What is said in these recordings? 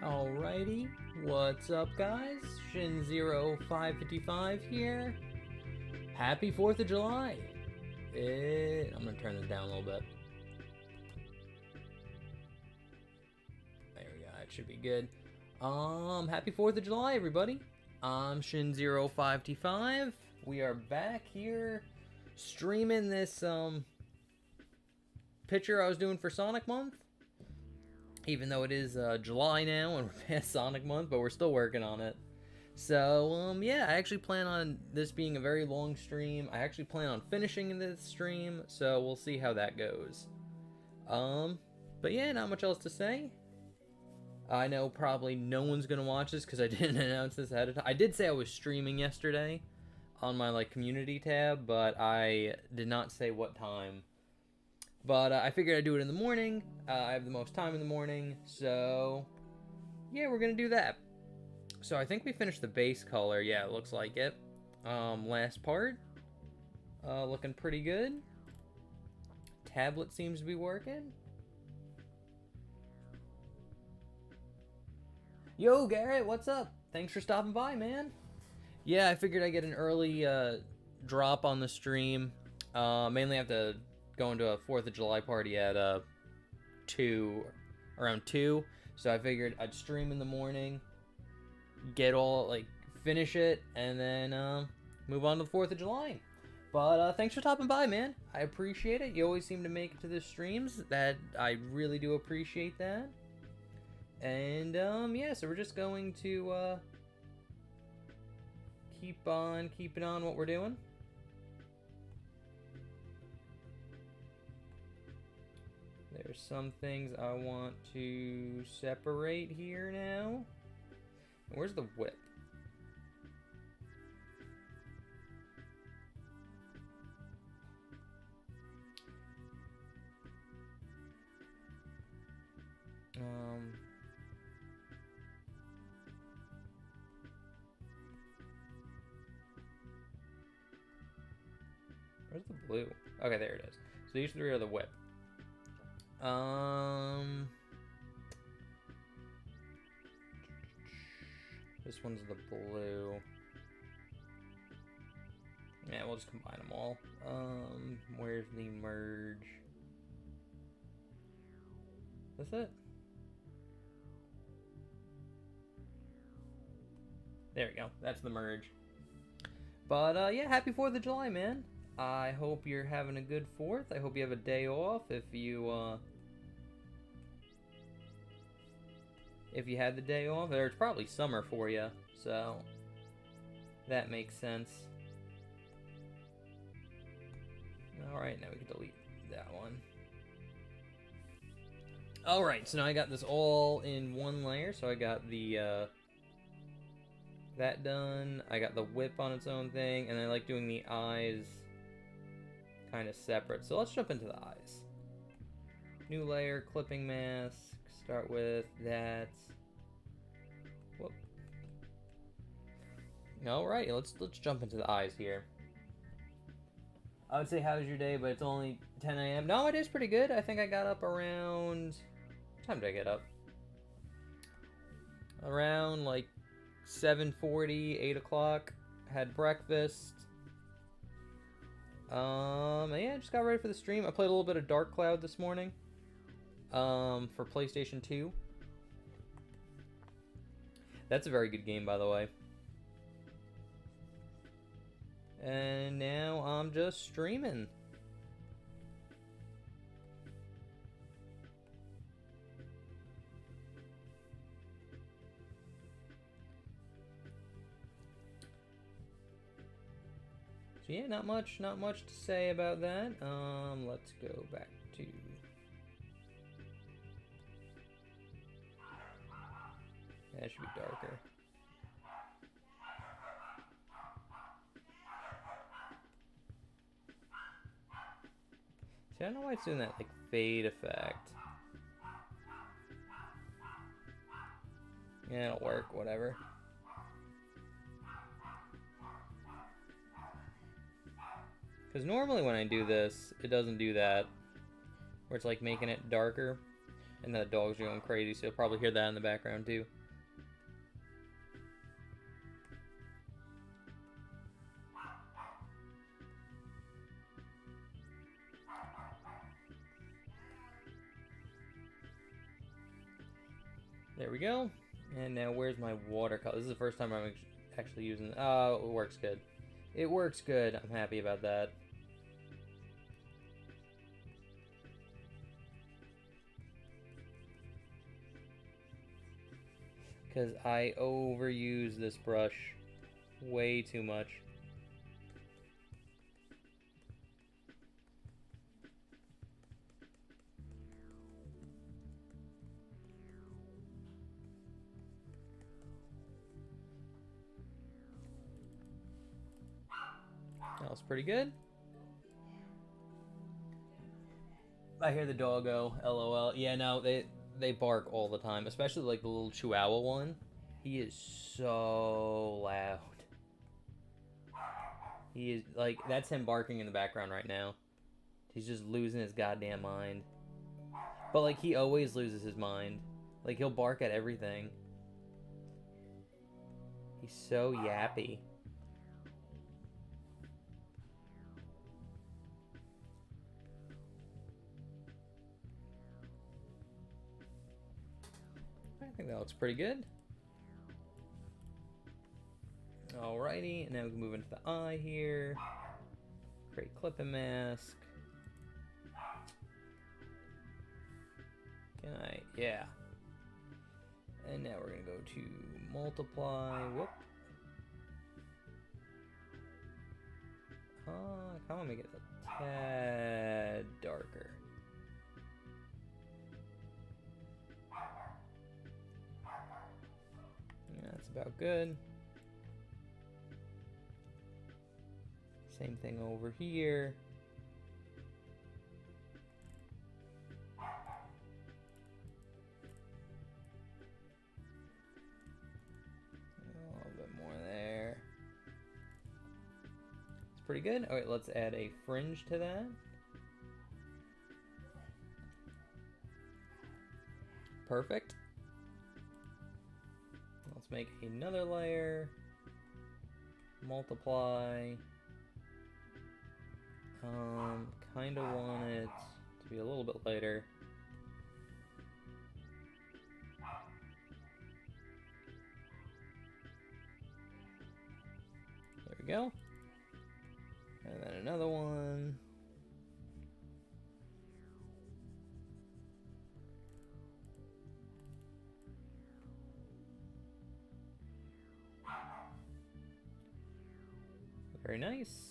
Alrighty, what's up guys? Shin0555 here. Happy 4th of July! I'm gonna turn this down a little bit. There we go, that should be good. Happy 4th of July everybody. I'm Shin0555. We are back here streaming this picture I was doing for Sonic Month. Even though it is July now and we're past Sonic Month, but we're still working on it. So, yeah, I actually plan on this being a very long stream. I actually plan on finishing this stream, so we'll see how that goes. But yeah, not much else to say. I know probably no one's gonna watch this because I didn't announce this ahead of time. I did say I was streaming yesterday on my community tab, but I did not say what time. But I figured I'd do it in the morning. I have the most time in the morning, so yeah, we're gonna do that. So I think we finished the base color. Yeah, it looks like it. Last part, looking pretty good. Tablet seems to be working. Yo, Garrett, what's up? Thanks for stopping by, man. Yeah, I figured I'd get an early drop on the stream. Mainly have to go into a 4th of July party at around 2, so I figured I'd stream in the morning, finish it, and then move on to the 4th of July. But thanks for stopping by, man. I appreciate it. You always seem to make it to the streams. That I really do appreciate that. And yeah, so we're just going to keep on keeping on what we're doing. There's some things I want to separate here now. Where's the whip? Where's the blue? Okay, there it is. So these three are the whip. This one's the blue. Yeah, we'll just combine them all. Where's the merge? That's it. There we go. That's the merge. But yeah, happy 4th of July, man. I hope you're having a good 4th. I hope you have a day off if you had the day off. There's probably summer for you, so that makes sense. Alright, now we can delete that one. Alright, so now I got this all in one layer. So I got the that done. I got the whip on its own thing, and I like doing the eyes kind of separate. So let's jump into the eyes. New layer, clipping mask. Start with that. Whoop. Alright, let's jump into the eyes here. I would say how's your day, but it's only 10 a.m. No, it is pretty good. I think I got up around... What time did I get up? Around 7:40, 8 o'clock. Had breakfast. Yeah, just got ready for the stream. I played a little bit of Dark Cloud this morning. For PlayStation 2. That's a very good game, by the way. And now I'm just streaming. So yeah, not much to say about that. Let's go back to... That should be darker. See, I don't know why it's doing that fade effect. Yeah, it'll work, whatever. Because normally when I do this, it doesn't do that. Where it's making it darker. And the dogs are going crazy, so you'll probably hear that in the background too. There we go. And now where's my watercolor? This is the first time I'm actually using it. Oh, it works good. It works good. I'm happy about that. Because I overuse this brush way too much. That was pretty good. I hear the doggo, LOL. Yeah, no, they bark all the time, especially like the little Chihuahua one. He is so loud. He is like, that's him barking in the background right now. He's just losing his goddamn mind. But like, he always loses his mind. Like, he'll bark at everything. He's so yappy. I think that looks pretty good. Alrighty, and now we can move into the eye here. Create clipping mask. Can I? Yeah. And now we're gonna go to multiply. Whoop. I kind of want to make it a tad darker. Yeah, that's about good. Same thing over here. A little bit more there. It's pretty good. Alright, let's add a fringe to that. Perfect. Let's make another layer. Multiply. Kind of want it to be a little bit lighter. There we go. And then another one. Very nice.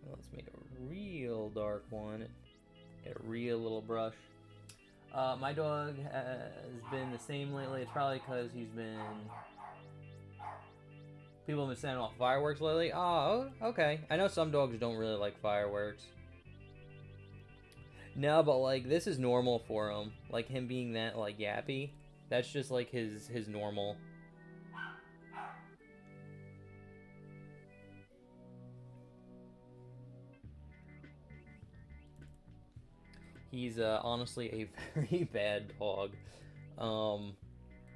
Let's make a real dark one. Get a real little brush. My dog has been the same lately. It's probably because people have been sending off fireworks lately. Oh, okay. I know some dogs don't really like fireworks. No, but like this is normal for him. Like him being that like yappy. That's just like his normal. He's honestly a very bad dog.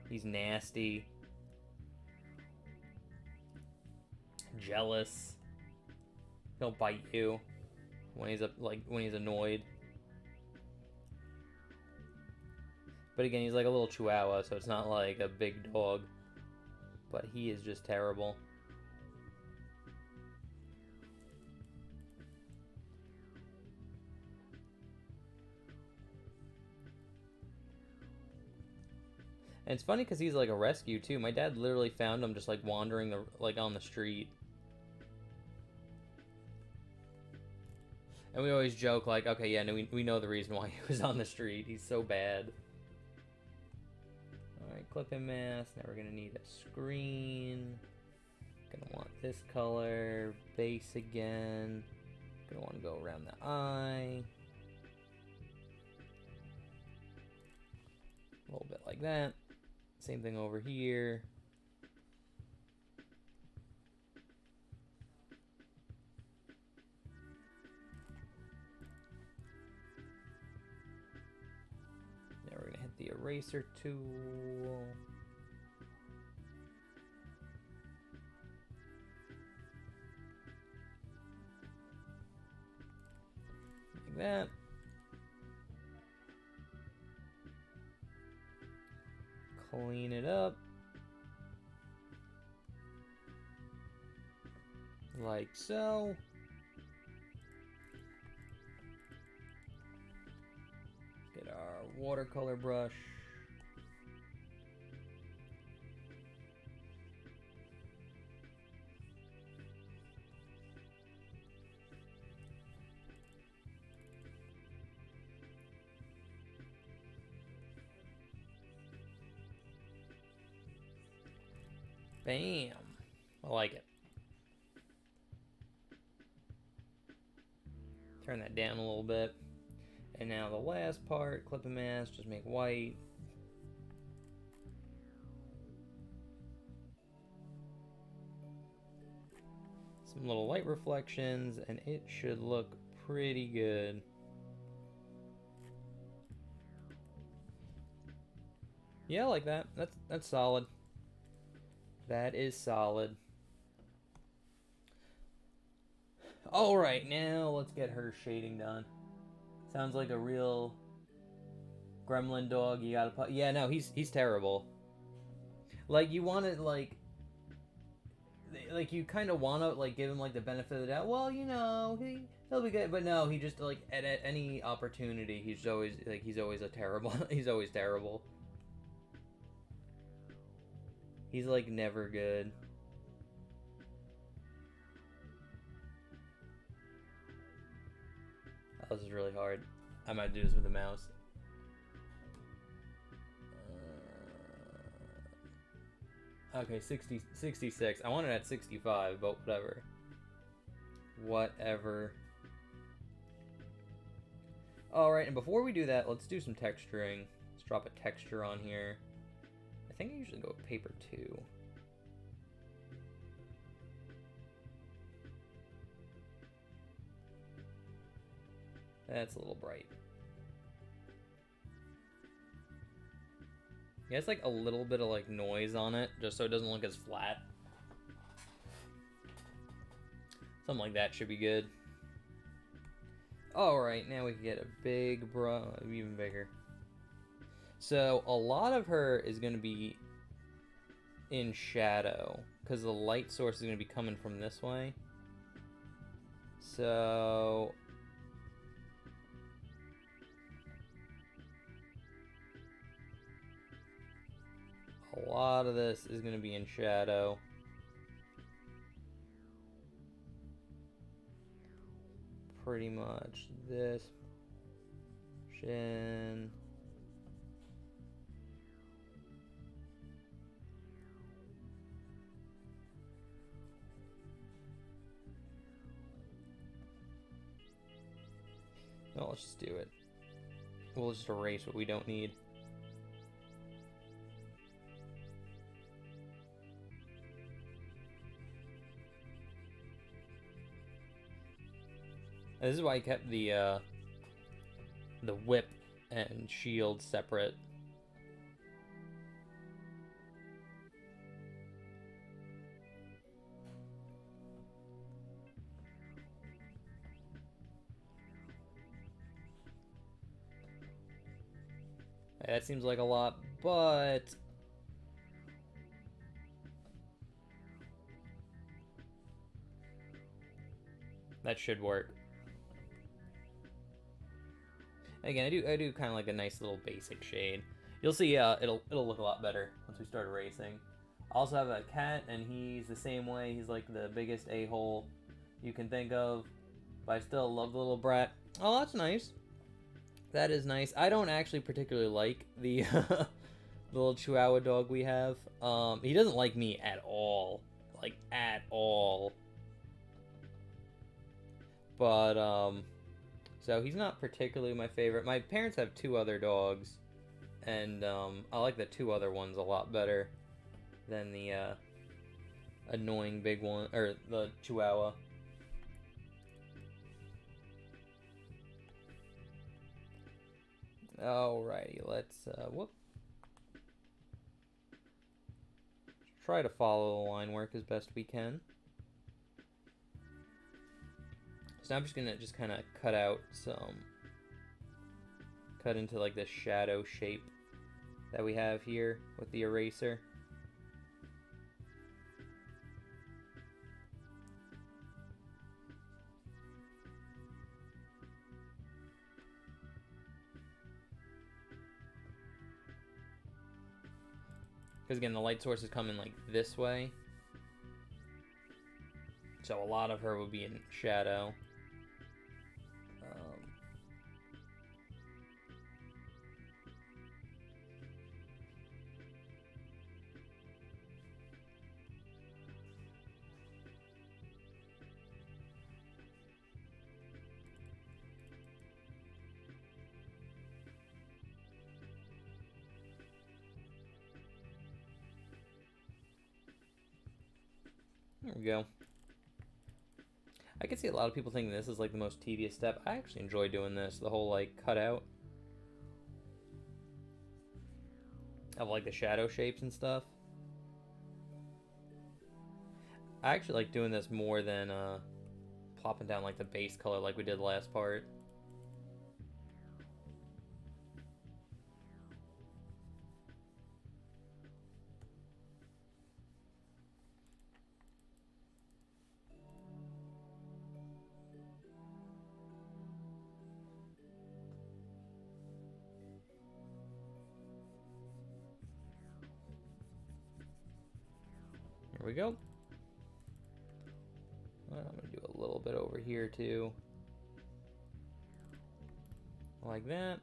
He's nasty, jealous. He'll bite you when he's annoyed. But again, he's like a little Chihuahua, so it's not like a big dog. But he is just terrible. And it's funny because he's like a rescue too. My dad literally found him just like wandering on the street. And we always joke like, okay, yeah, no, we know the reason why he was on the street. He's so bad. Alright, clipping mask. Now we're gonna need a screen. Gonna want this color. Base again. Gonna want to go around the eye. A little bit like that. Same thing over here. eraser tool. Like that. Clean it up. Like so. Get our watercolor brush. Bam. I like it. Turn that down a little bit. And now the last part, clip and mask, just make white. Some little light reflections, and it should look pretty good. Yeah, I like that. That's solid. That is solid. Alright, now let's get her shading done. Sounds like a real gremlin dog. You gotta put. Yeah, no, he's terrible. Like, you want to, like you kind of want to, like, give him, like, the benefit of the doubt. Well, you know, he'll be good. But no, he just, like, at any opportunity, he's always a terrible. He's always terrible. He's, like, never good. Oh, this is really hard. I might do this with the mouse. Okay, 66. I want it at 65, but whatever. Whatever. Alright, and before we do that, let's do some texturing. Let's drop a texture on here. I think I usually go with paper 2. That's a little bright. Yeah, it's like a little bit of like noise on it, just so it doesn't look as flat. Something like that should be good. Alright, now we can get a big brush, even bigger. So a lot of her is going to be in shadow, because the light source is going to be coming from this way. So a lot of this is going to be in shadow. Pretty much this. Chin. No, let's just do it. We'll just erase what we don't need. This is why I kept the whip and shield separate. That seems like a lot, but that should work. Again, I do kind of like a nice little basic shade. You'll see, it'll look a lot better once we start erasing. I also have a cat, and he's the same way. He's like the biggest a-hole you can think of, but I still love the little brat. Oh, that's nice. That is nice. I don't actually particularly like the the little Chihuahua dog we have. He doesn't like me at all, like at all. But so he's not particularly my favorite. My parents have 2 other dogs, and I like the 2 other ones a lot better than the annoying big one, or the Chihuahua. Alrighty, let's whoop. try to follow the line work as best we can. So I'm just gonna kind of cut out some, cut into like this shadow shape that we have here with the eraser. Because again, the light source is coming like this way. So a lot of her would be in shadow. There we go. I can see a lot of people thinking this is like the most tedious step. I actually enjoy doing this, the whole like cutout of like the shadow shapes and stuff. I actually like doing this more than plopping down like the base color like we did the last part. Here we go. I'm gonna do a little bit over here too. Like that.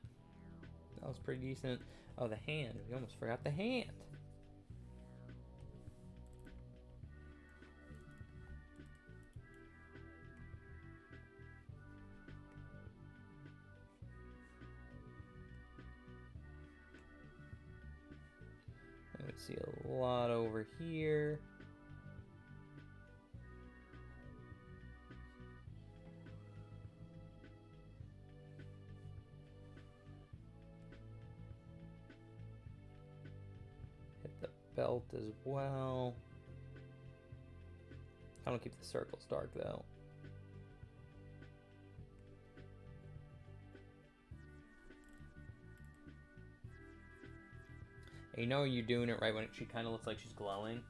That was pretty decent. Oh, the hand. We almost forgot the hand. I can see a lot over here. Belt as well. I don't keep the circles dark though. And you know you're doing it right when she kind of looks like she's glowing.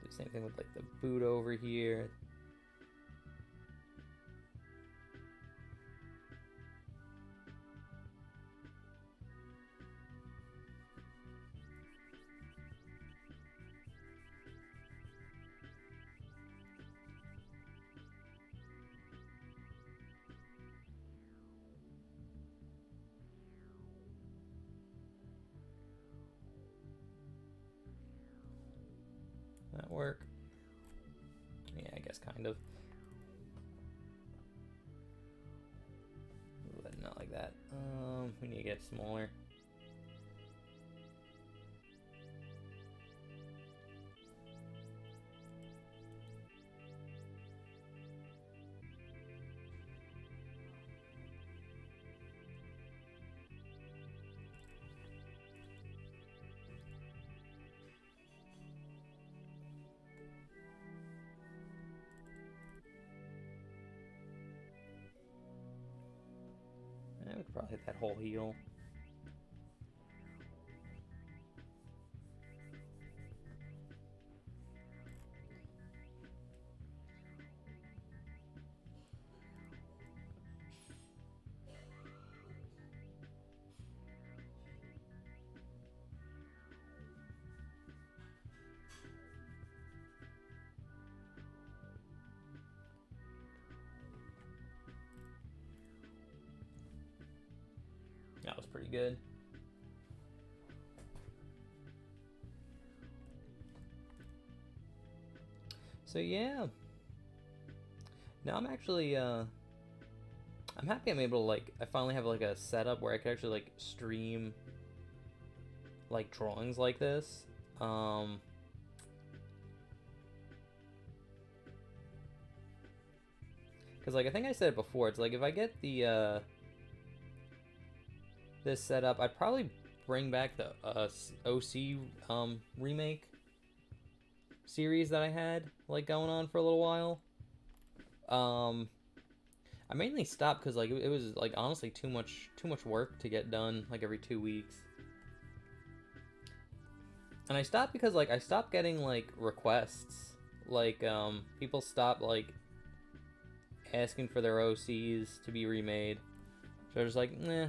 Do the same thing with like the boot over here. That work? Yeah, I guess kind of. But not like that. We need to get smaller. We could probably hit that whole heel. That was pretty good. So yeah. Now I'm actually I'm happy I'm able to like I finally have like a setup where I can actually like stream like drawings like this. Because, like, I think I said it before, it's like, if I get the, this set up, I'd probably bring back the, OC, remake series that I had, like, going on for a little while. I mainly stopped because, like, it was, like, honestly too much work to get done, like, every 2 weeks. And I stopped because, like, I stopped getting, like, requests. Like, people stopped, like, asking for their OCs to be remade. So I was like, nah.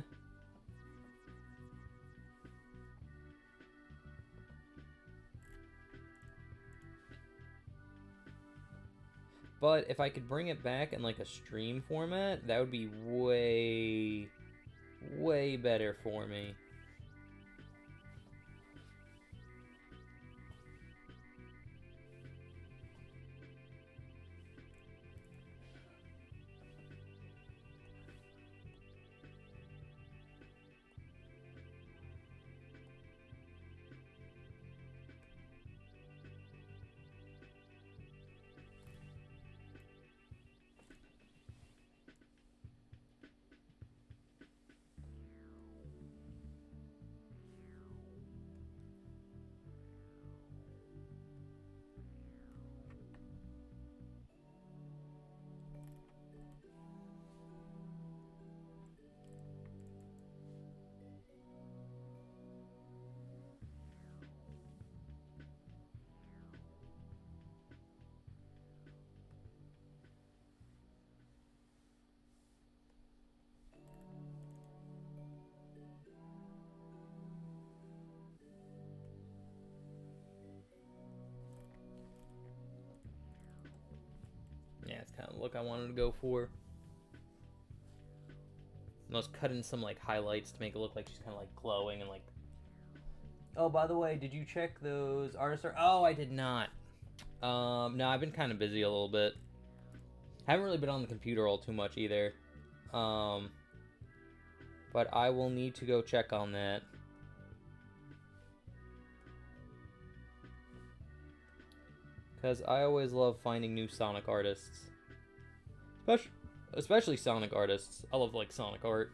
But if I could bring it back in, like, a stream format, that would be way, way better for me. Yeah, it's kind of the look I wanted to go for. I was cutting some, like, highlights to make it look like she's kind of, like, glowing and, like... Oh, by the way, did you check those artists? Oh, I did not. No, I've been kind of busy a little bit. Haven't really been on the computer all too much either. But I will need to go check on that. Because I always love finding new Sonic artists. Especially Sonic artists. I love, like, Sonic art.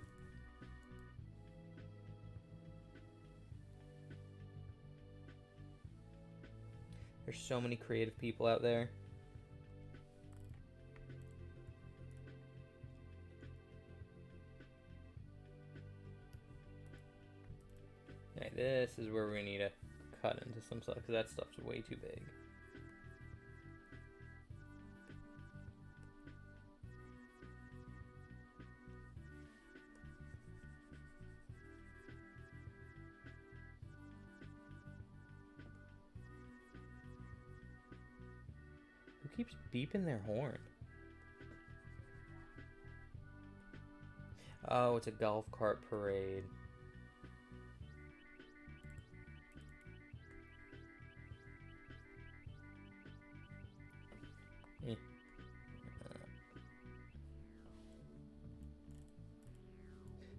There's so many creative people out there. Okay, this is where we need to cut into some stuff, because that stuff's way too big. Who keeps beeping their horn? Oh, it's a golf cart parade. Eh.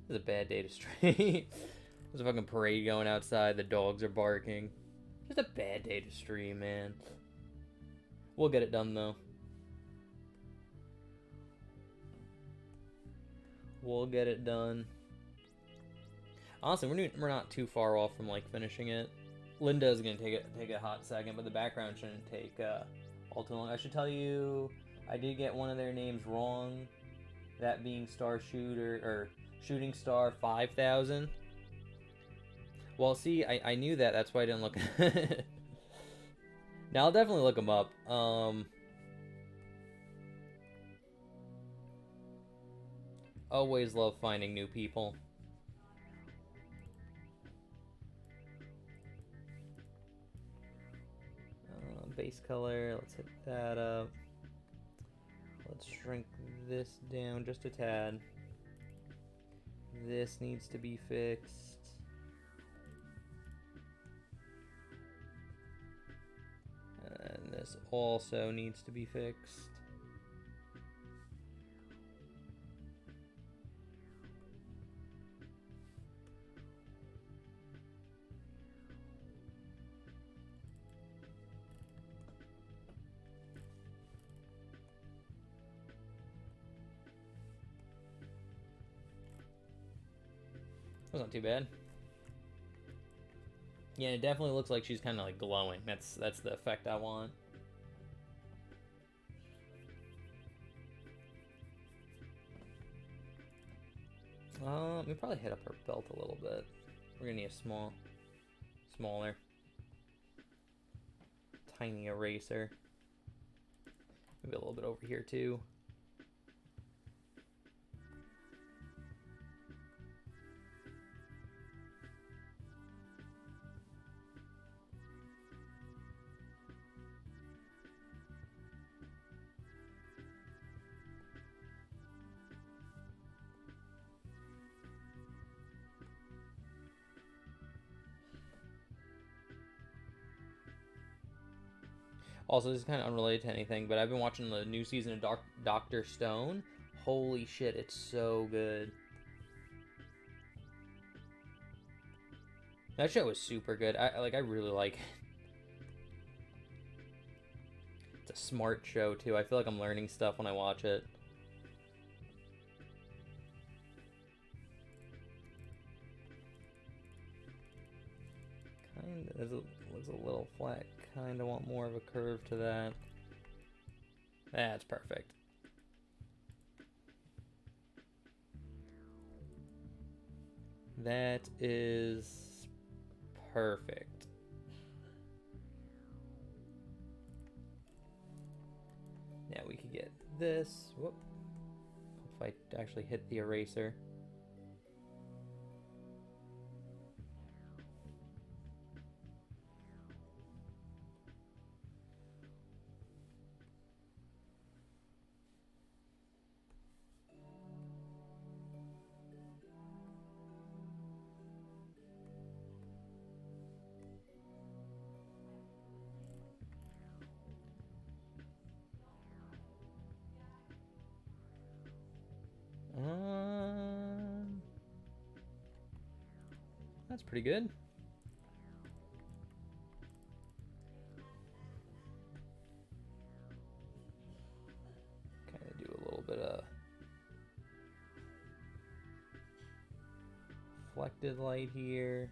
This is a bad day to stream. There's a fucking parade going outside. The dogs are barking. Just a bad day to stream, man. We'll get it done, though. We'll get it done. Honestly, we're not too far off from, like, finishing it. Linda's gonna take a hot second, but the background shouldn't take all too long. I should tell you, I did get one of their names wrong. That being Shooting Star 5000. Well, see, I knew that. That's why I didn't look. Now I'll definitely look them up. Always love finding new people. Base color, let's hit that up. Let's shrink this down just a tad. This needs to be fixed. And this also needs to be fixed. That's not too bad. Yeah, it definitely looks like she's kind of like glowing. That's the effect I want. We probably hit up her belt a little bit. We're gonna need a smaller, tiny eraser. Maybe a little bit over here too. Also, this is kind of unrelated to anything, but I've been watching the new season of Dr. Stone. Holy shit, it's so good. That show is super good. I really like it. It's a smart show too. I feel like I'm learning stuff when I watch it. Kinda looks a little flat. Kinda want more of a curve to that. That's perfect. That is perfect. Now we could get this. Whoop. If I actually hit the eraser. That's pretty good. Kind of do a little bit of reflected light here.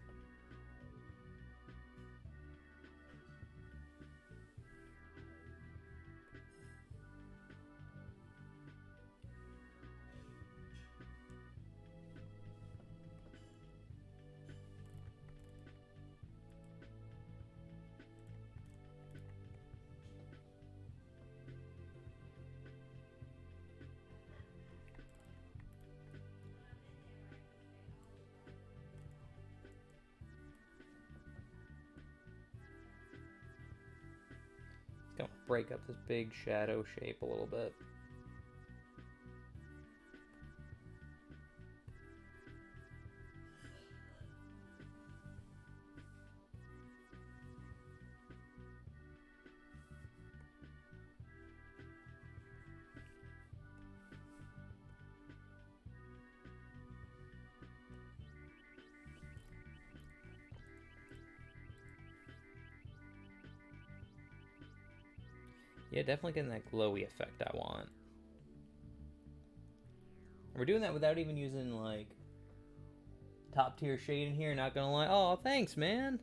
Gonna break up this big shadow shape a little bit. Yeah, definitely getting that glowy effect I want. We're doing that without even using, like, top tier shade in here, not gonna lie. Oh, thanks, man.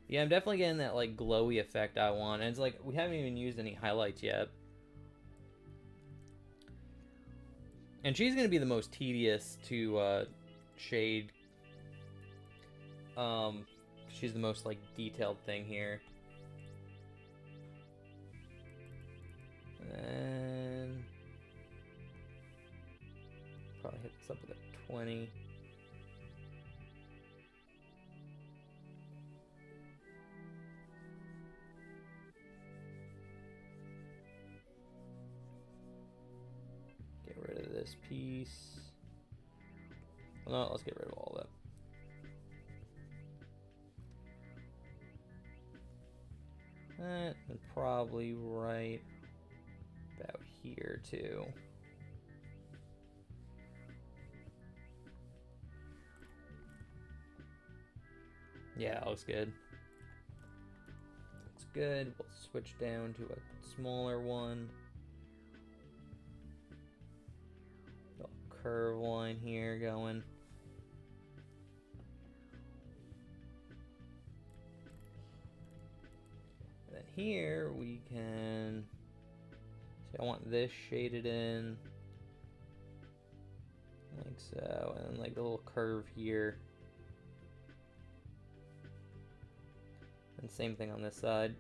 Yeah, I'm definitely getting that, like, glowy effect I want. And it's like, we haven't even used any highlights yet. And she's gonna be the most tedious to shade. She's the most, like, detailed thing here. And probably hit this up with a 20. Get rid of this piece. Well, no, let's get rid of all of it. And probably right about here too. Yeah, that looks good. Looks good. We'll switch down to a smaller one. Little curve line here going. here we can... See, I want this shaded in. Like so. And like the little curve here. And same thing on this side.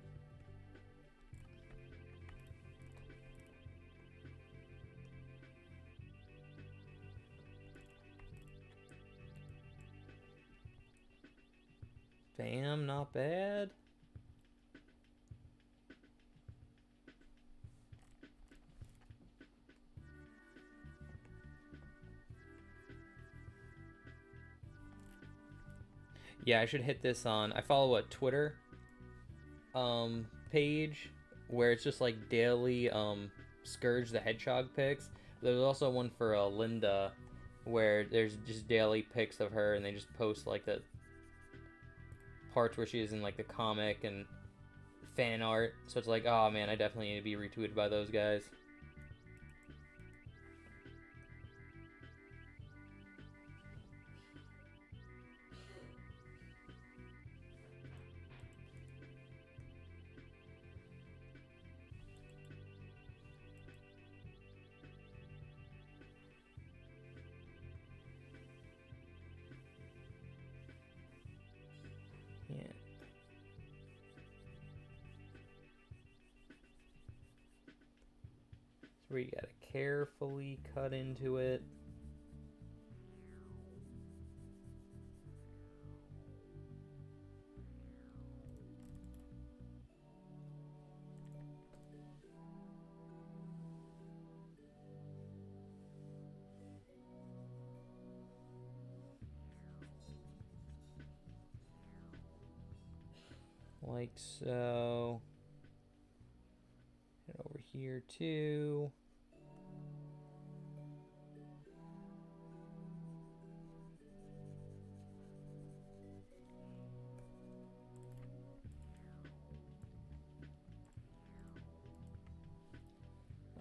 Bam, not bad. Yeah, I should hit this on... I follow a Twitter page where it's just like daily Scourge the Hedgehog pics. There's also one for Linda where there's just daily pics of her and they just post like the parts where she is in like the comic and fan art. So it's like, oh man, I definitely need to be retweeted by those guys. Where you gotta carefully cut into it. Like so. And over here too.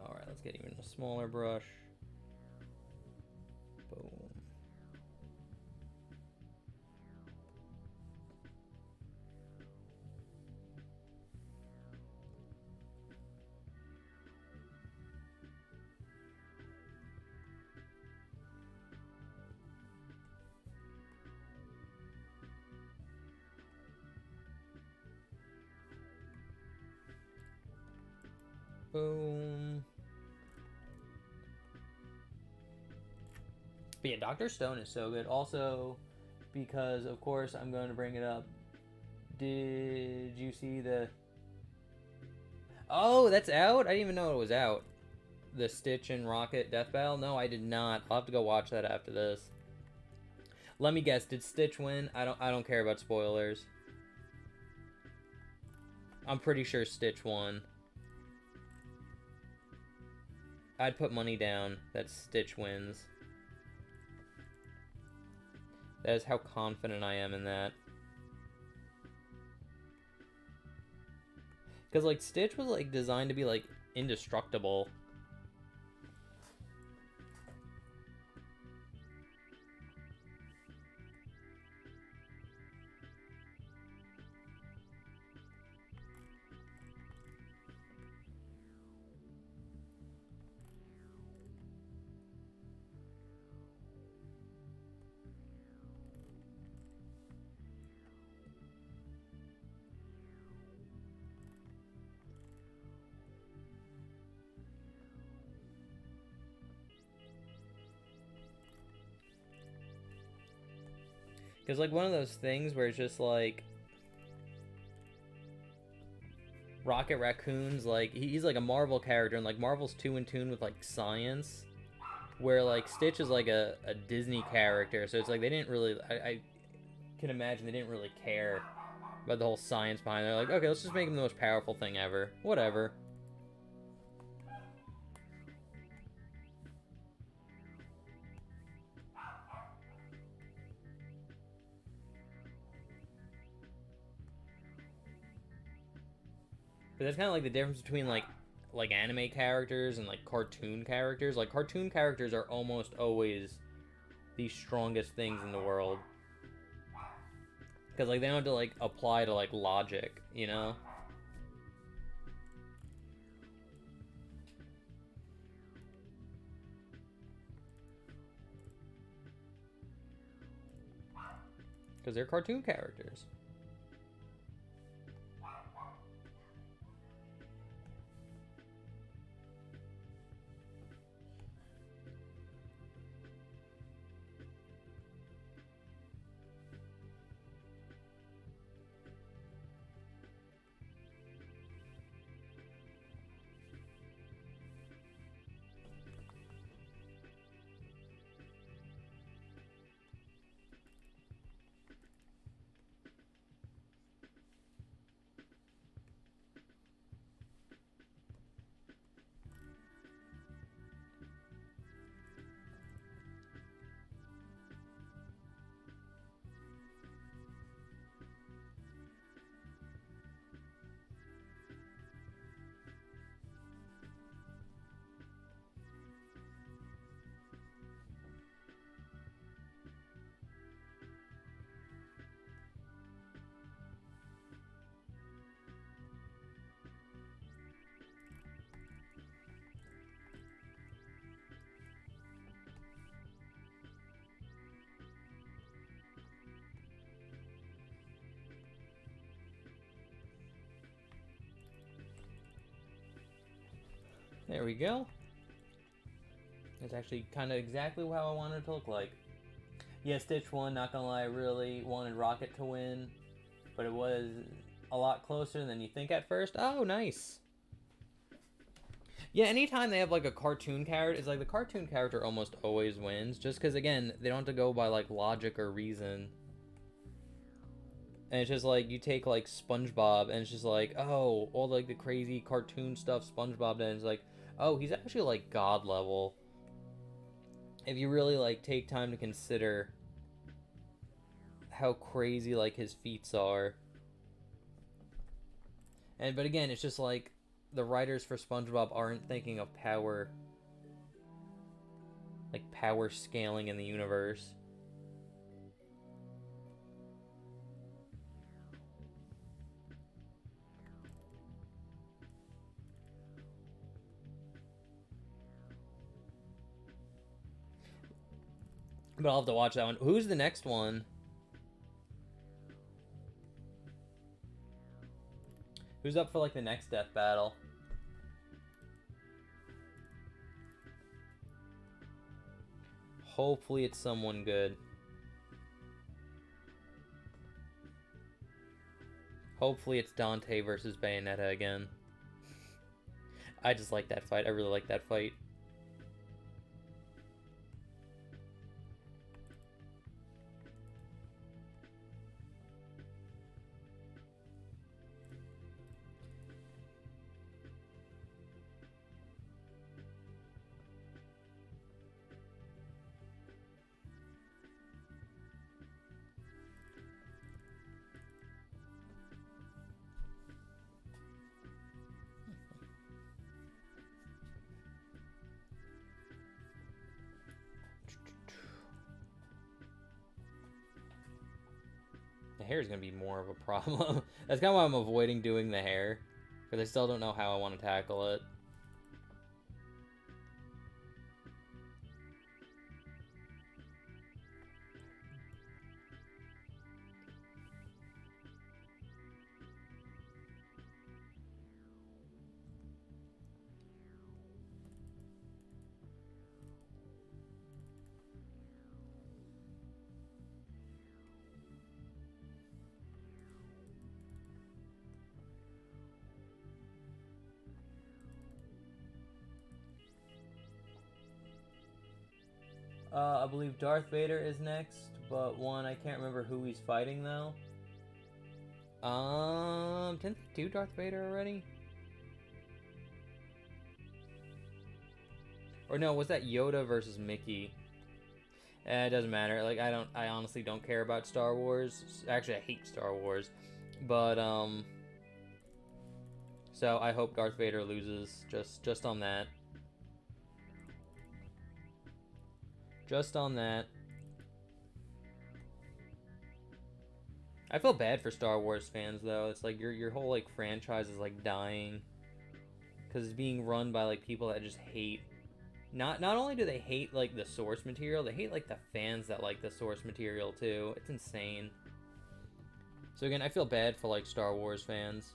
Alright, let's get even a smaller brush. Boom. Boom. But yeah, Dr. Stone is so good. Also, because of course I'm going to bring it up. Did you see the... Oh, that's out? I didn't even know it was out. The Stitch and Rocket Death Battle? No, I did not. I'll have to go watch that after this. Let me guess, did Stitch win? I don't care about spoilers. I'm pretty sure Stitch won. I'd put money down that Stitch wins. That is how confident I am in that. Because, like, Stitch was, like, designed to be, like, indestructible. Because, like, one of those things where it's just, like... Rocket Raccoon's, like... He's, like, a Marvel character, and, like, Marvel's too in tune with, like, science. Where, like, Stitch is, like, a Disney character. So it's, like, they didn't really... I can imagine they didn't really care about the whole science behind it. They're like, okay, let's just make him the most powerful thing ever. Whatever. But that's kind of like the difference between like anime characters and like cartoon characters. Like cartoon characters are almost always the strongest things in the world. Because like they don't have to like apply to like logic, you know? because they're cartoon characters. There we go. It's actually kind of exactly how I wanted it to look like. Yeah, Stitch won, not gonna lie, I really wanted Rocket to win, but it was a lot closer than you think at first. Oh, nice. Yeah, anytime they have like a cartoon character, it's like the cartoon character almost always wins, just because, again, they don't have to go by like logic or reason. And it's just like, you take like SpongeBob, and it's just like, oh, all like the crazy cartoon stuff SpongeBob did, and it's like, oh, he's actually like god level. If you really like take time to consider how crazy like his feats are. And but again, it's just like the writers for SpongeBob aren't thinking of power, like power scaling in the universe. But I'll have to watch that one. Who's the next one? Who's up for like the next death battle? Hopefully it's someone good. Hopefully it's Dante versus Bayonetta again. I just like that fight. I really like that fight. The hair is going to be more of a problem. That's kind of why I'm avoiding doing the hair, because I still don't know how I want to tackle it. I believe Darth Vader is next, but I can't remember who he's fighting though. Didn't they do Darth Vader already? Or no, was that Yoda versus Mickey? It doesn't matter. Like, I honestly don't care about Star Wars. Actually, I hate Star Wars. But, so I hope Darth Vader loses, just on that. Just on that. I feel bad for Star Wars fans, though. It's like your whole, like, franchise is, like, dying. Because it's being run by, like, people that just hate... Not only do they hate, like, the source material, they hate, like, the fans that like the source material, too. It's insane. So again, I feel bad for like Star Wars fans.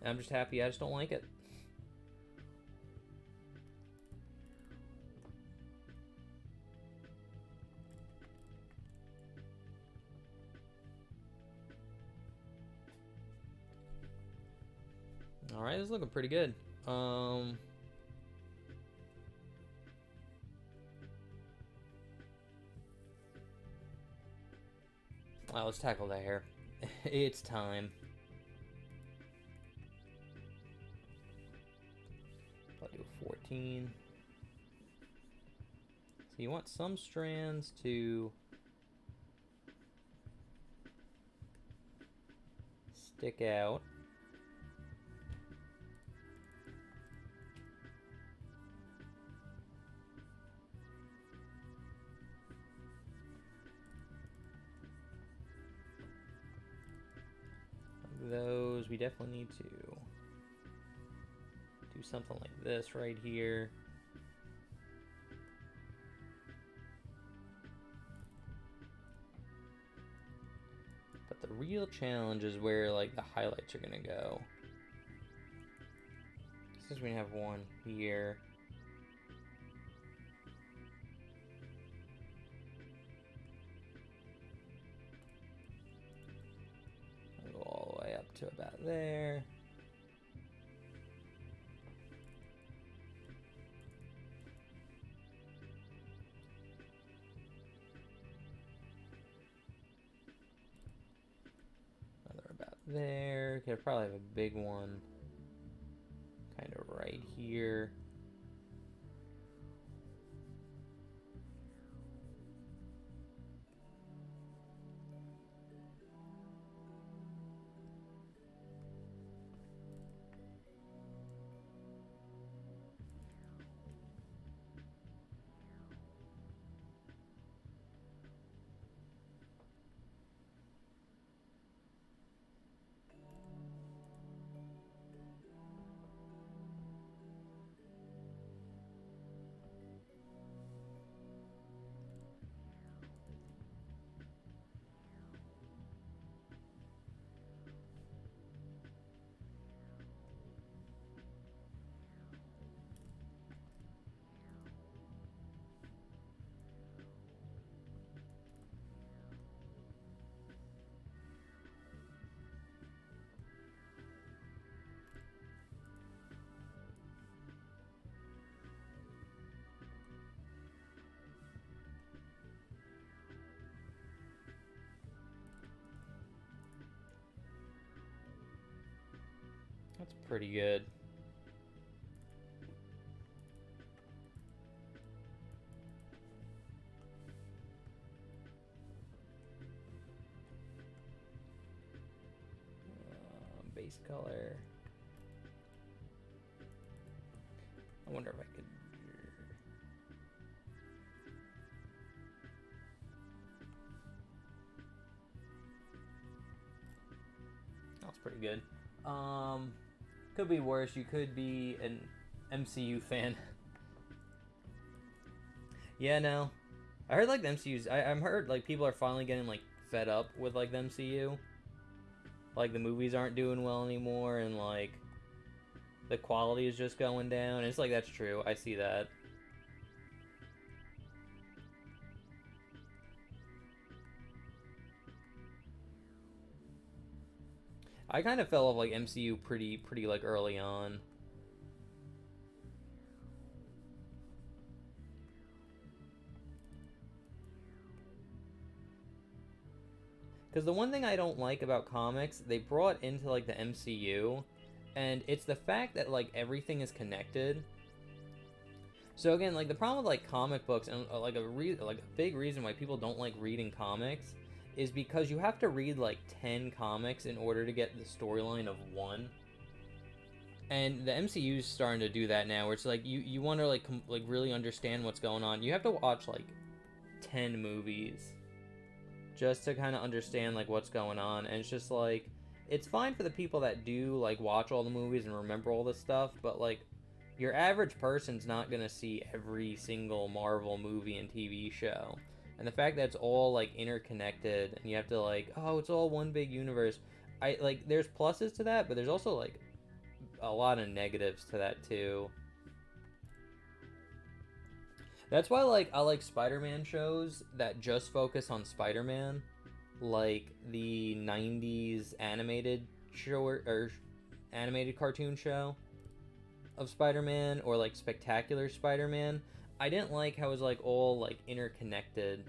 And I'm just happy I just don't like it. Alright, this is looking pretty good. Alright, let's tackle that hair. It's time. I'll do 14. So you want some strands to stick out. Those we definitely need to do something like this right here. But the real challenge is where like the highlights are gonna go. Since we have one here. I'll go all the way up to about there. There, could probably have a big one kind of right here. That's pretty good. Base color. I wonder if I could. That's pretty good. Could be worse. You could be an MCU fan. Yeah, no. I heard like the MCU's. I've heard like people are finally getting like fed up with like the MCU. Like the movies aren't doing well anymore, and like the quality is just going down. And it's like that's true. I see that. I kind of fell off like MCU pretty like early on. Because the one thing I don't like about comics, they brought into like the MCU, and it's the fact that like everything is connected. So again, like the problem with like comic books and like a big reason why people don't like reading comics is because you have to read like 10 comics in order to get the storyline of one. And the MCU is starting to do that now, where it's like you want to like really understand what's going on. You have to watch like 10 movies just to kind of understand like what's going on. And it's just like it's fine for the people that do like watch all the movies and remember all this stuff, but like your average person's not gonna see every single Marvel movie and TV show. And the fact that it's all like interconnected and you have to like, oh, it's all one big universe. I like there's pluses to that, but there's also like a lot of negatives to that too. That's why like I like Spider-Man shows that just focus on Spider-Man, like the 90s animated short or animated cartoon show of Spider-Man, or like Spectacular Spider-Man. I didn't like how it was like all like interconnected,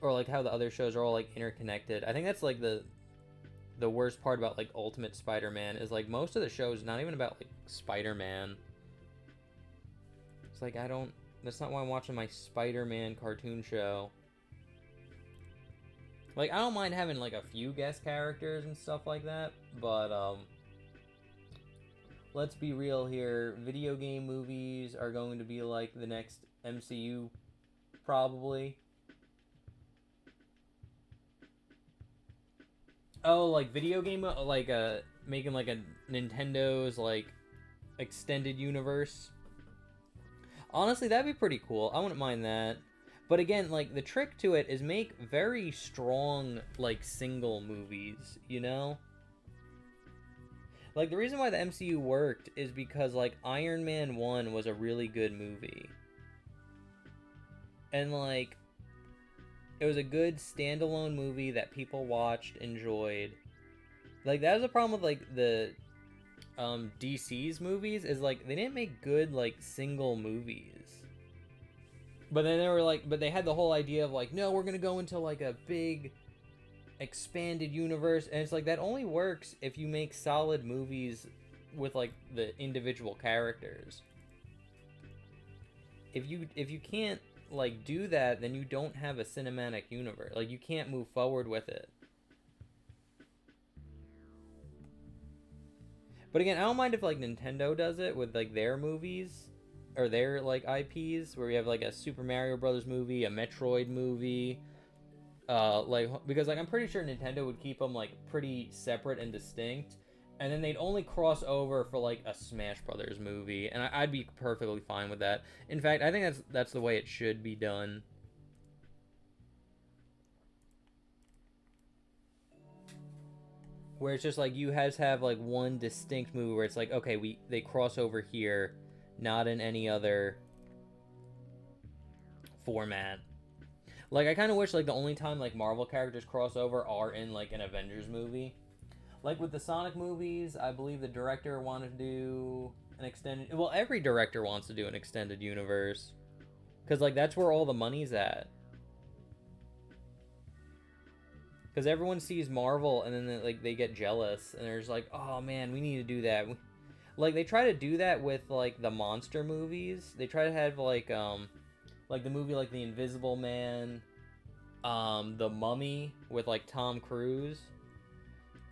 or like how the other shows are all like interconnected. I think that's like the worst part about like Ultimate Spider-Man is like most of the show is not even about like Spider-Man. It's like I don't. That's not why I'm watching my Spider-Man cartoon show. Like I don't mind having like a few guest characters and stuff like that, but let's be real here. Video game movies are going to be like the next MCU, probably. Oh, like video game, like making like a Nintendo's like extended universe. Honestly, that'd be pretty cool. I wouldn't mind that. But again, like the trick to it is make very strong like single movies, you know? Like the reason why the MCU worked is because like Iron Man 1 was a really good movie. And like it was a good standalone movie that people watched, enjoyed. Like that was a problem with like the DC's movies, is like they didn't make good like single movies. But then they were like, but they had the whole idea of like, no, we're gonna go into like a big expanded universe, and it's like that only works if you make solid movies with like the individual characters. If you can't like do that, then you don't have a cinematic universe. Like you can't move forward with it. But again, I don't mind if like Nintendo does it with like their movies or their like IPs, where we have like a Super Mario Brothers movie, a Metroid movie, like because like I'm pretty sure Nintendo would keep them like pretty separate and distinct, and then they'd only cross over for like a Smash Brothers movie, and I'd be perfectly fine with that. In fact, I think that's the way it should be done. Where it's just like you guys have like one distinct movie where it's like, okay, they cross over here, not in any other format. Like I kind of wish like the only time like Marvel characters cross over are in like an Avengers movie. Like with the Sonic movies, I believe the director wanted to do an extended, well, every director wants to do an extended universe, because like that's where all the money's at. Because everyone sees Marvel and then like they get jealous and they're just like, oh man, we need to do that. Like they try to do that with like the monster movies. They try to have like the movie like The Invisible Man, The Mummy with like Tom Cruise.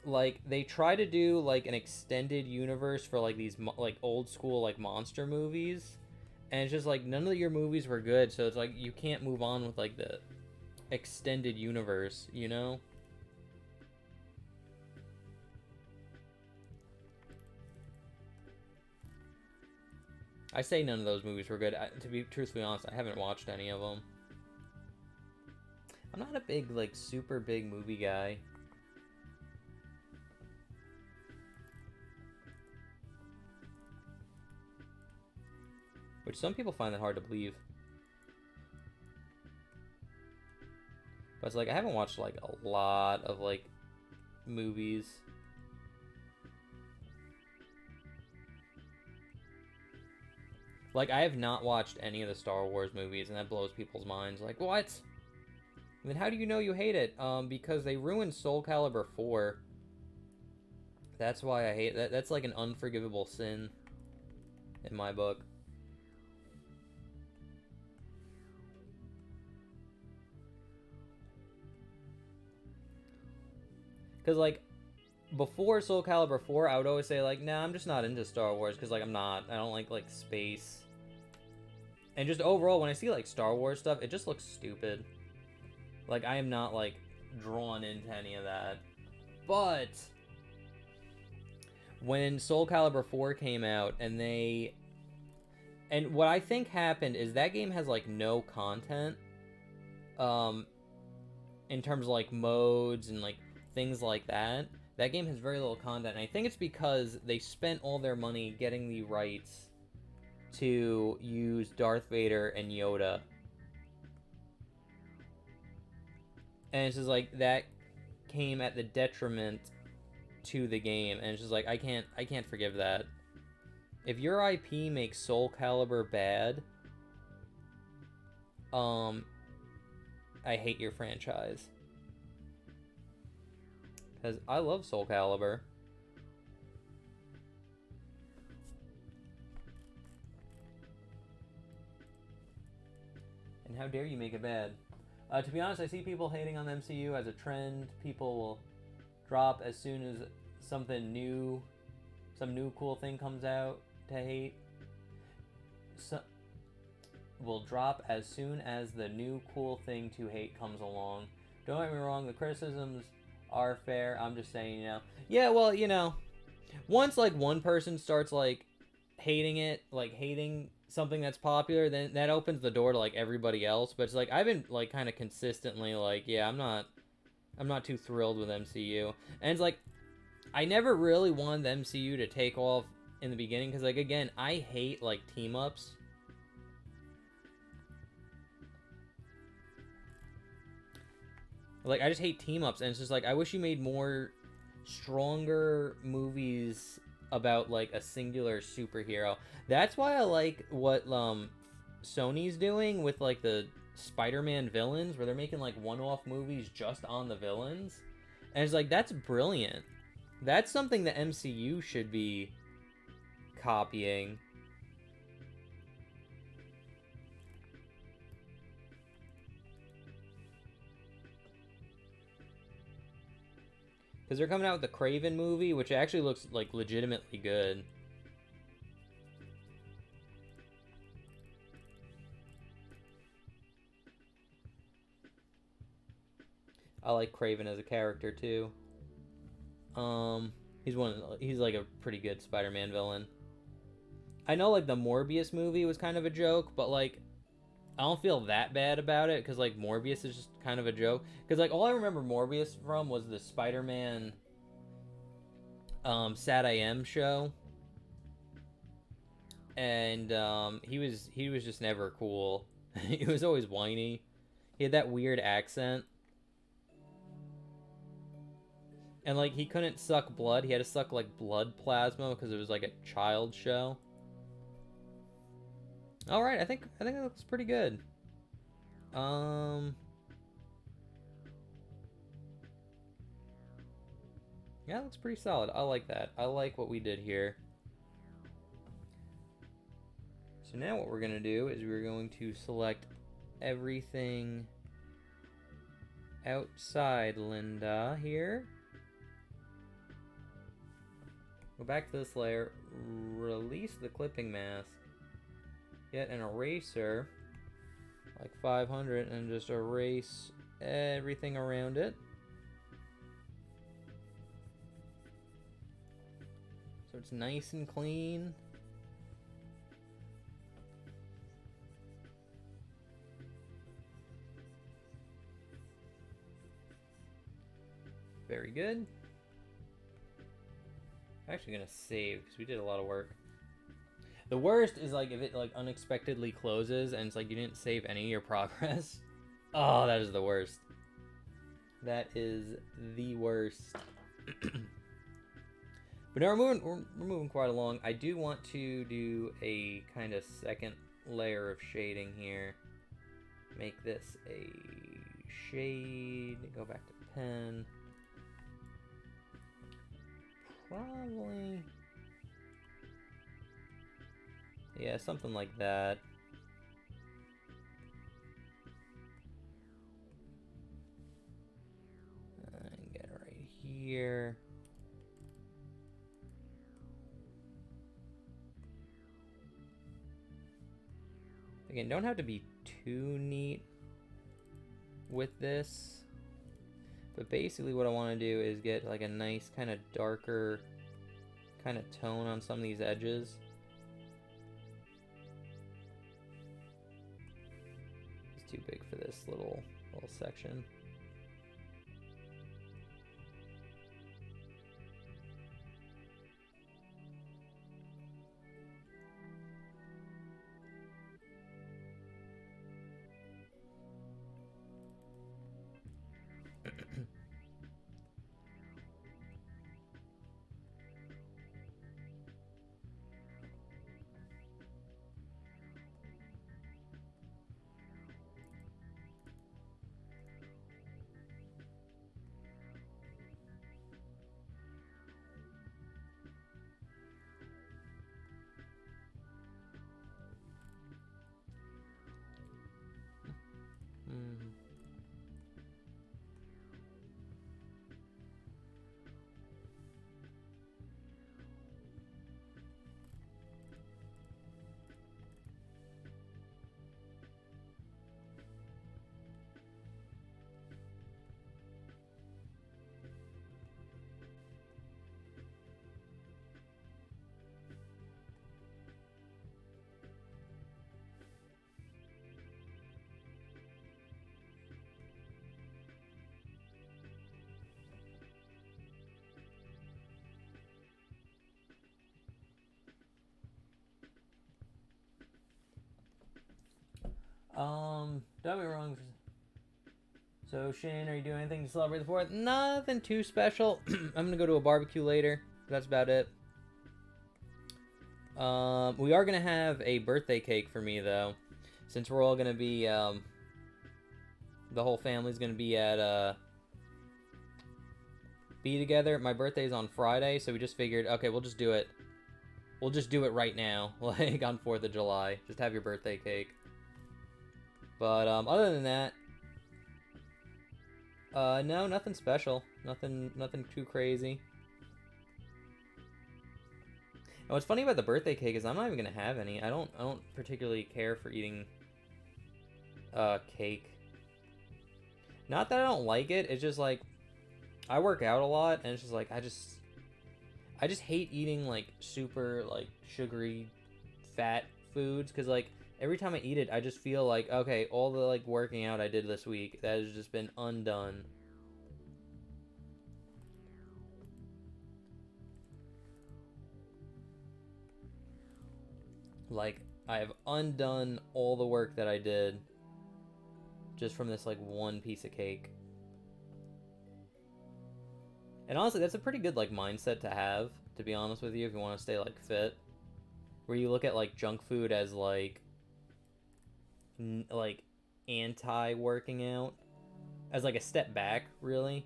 Like they try to do like an extended universe for like these like old school like monster movies, and it's just like none of your movies were good, so it's like you can't move on with like the extended universe, you know? I say none of those movies were good. To be truthfully honest, I haven't watched any of them. I'm not a big, like, super big movie guy. Which some people find that hard to believe. But it's like, I haven't watched, like, a lot of, like, movies. Like, I have not watched any of the Star Wars movies, and that blows people's minds. Like, what? And then how do you know you hate it? Because they ruined Soul Calibur 4. That's why I hate that. That's like an unforgivable sin in my book. Because, like, before Soul Calibur 4, I would always say, like, nah, I'm just not into Star Wars, because, like, I don't like, space. And just overall, when I see, like, Star Wars stuff, it just looks stupid. Like, I am not, like, drawn into any of that. But when Soul Calibur 4 came out, and what I think happened is that game has, like, no content. um, in terms of like modes and like things like that. That game has very little content, and I think it's because they spent all their money getting the rights to use Darth Vader and Yoda. And it's just like that came at the detriment to the game, and it's just like I can't forgive that. If your IP makes Soul Calibur bad, I hate your franchise. Because I love Soul Calibur. And how dare you make it bad? To be honest, I see people hating on the MCU as a trend. People will drop as soon as something new, some new cool thing comes out to hate. Will drop as soon as the new cool thing to hate comes along. Don't get me wrong, the criticisms are fair. I'm just saying, you know. Yeah, well, you know, once like one person starts like hating it, like hating something that's popular, then that opens the door to like everybody else. But it's like I've been like kind of consistently like, yeah, I'm not too thrilled with MCU. And it's like I never really wanted the MCU to take off in the beginning because like again, I hate like team ups. Like, I just hate team-ups, and it's just like, I wish you made more stronger movies about, like, a singular superhero. That's why I like what, Sony's doing with, like, the Spider-Man villains, where they're making, like, one-off movies just on the villains. And it's like, that's brilliant. That's something the MCU should be copying. Because they're coming out with the Kraven movie, which actually looks, like, legitimately good. I like Kraven as a character, too. He's like a pretty good Spider-Man villain. I know, like, the Morbius movie was kind of a joke, but, like, I don't feel that bad about it, because, like, Morbius is just kind of a joke. Because, like, all I remember Morbius from was the Spider-Man, Sad I Am show. And, he was just never cool. He was always whiny. He had that weird accent. And, like, he couldn't suck blood. He had to suck, like, blood plasma because it was, like, a child show. Alright, I think that looks pretty good. Yeah, it looks pretty solid. I like that. I like what we did here. So now what we're going to do is we're going to select everything outside Linda here. Go back to this layer, release the clipping mask, get an eraser, like 500, and just erase everything around it. So it's nice and clean. Very good. I'm actually gonna save because we did a lot of work. The worst is like if it like unexpectedly closes and it's like you didn't save any of your progress. Oh, that is the worst. That is the worst. But now we're moving quite along. I do want to do a kind of second layer of shading here. Make this a shade. Go back to pen. Probably, yeah, something like that. And get it right here. Again, don't have to be too neat with this. But basically what I want to do is get like a nice kind of darker kind of tone on some of these edges. It's too big for this little little section. Don't be wrong. So, Shane, are you doing anything to celebrate the 4th? Nothing too special. I'm gonna go to a barbecue later. That's about it. We are gonna have a birthday cake for me, though. Since we're all gonna be, the whole family's gonna be at, be together. My birthday's on Friday, so we just figured, okay, we'll just do it. We'll just do it right now, like on 4th of July. Just have your birthday cake. But, other than that, no, nothing special. Nothing too crazy. And what's funny about the birthday cake is I'm not even gonna have any. I don't particularly care for eating, cake. Not that I don't like it, it's just like, I work out a lot, and it's just like, I just hate eating, like, super, like, sugary, fat foods, because, like, every time I eat it, I just feel like, okay, all the, like, working out I did this week, that has just been undone. Like, I have undone all the work that I did just from this, like, one piece of cake. And honestly, that's a pretty good, like, mindset to have, to be honest with you, if you want to stay, like, fit. Where you look at, like, junk food as, like anti-working out. As, like, a step back, really.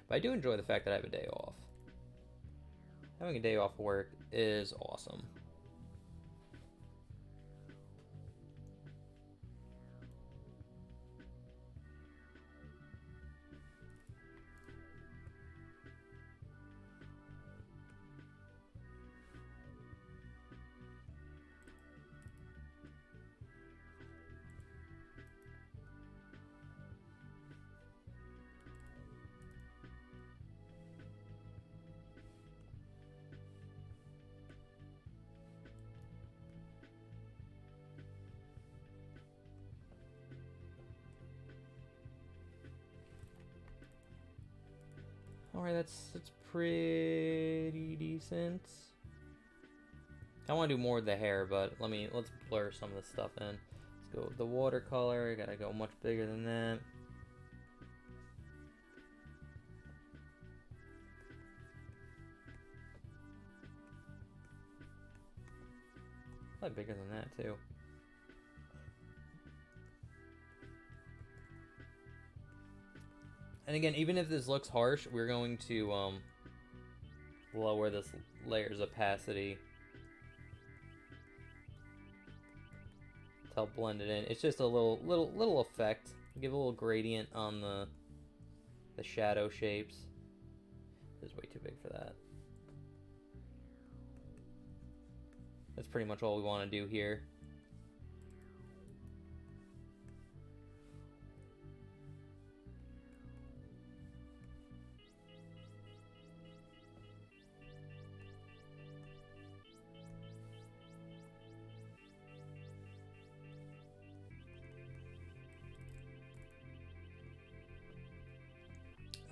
But I do enjoy the fact that I have a day off. Having a day off work is awesome. Alright, that's pretty decent. I want to do more of the hair, but let's blur some of this stuff in. Let's go with the watercolor. Gotta go much bigger than that. Probably bigger than that too. And again, even if this looks harsh, we're going to lower this layer's opacity to help blend it in. It's just a little effect. Give a little gradient on the shadow shapes. This is way too big for that. That's pretty much all we want to do here.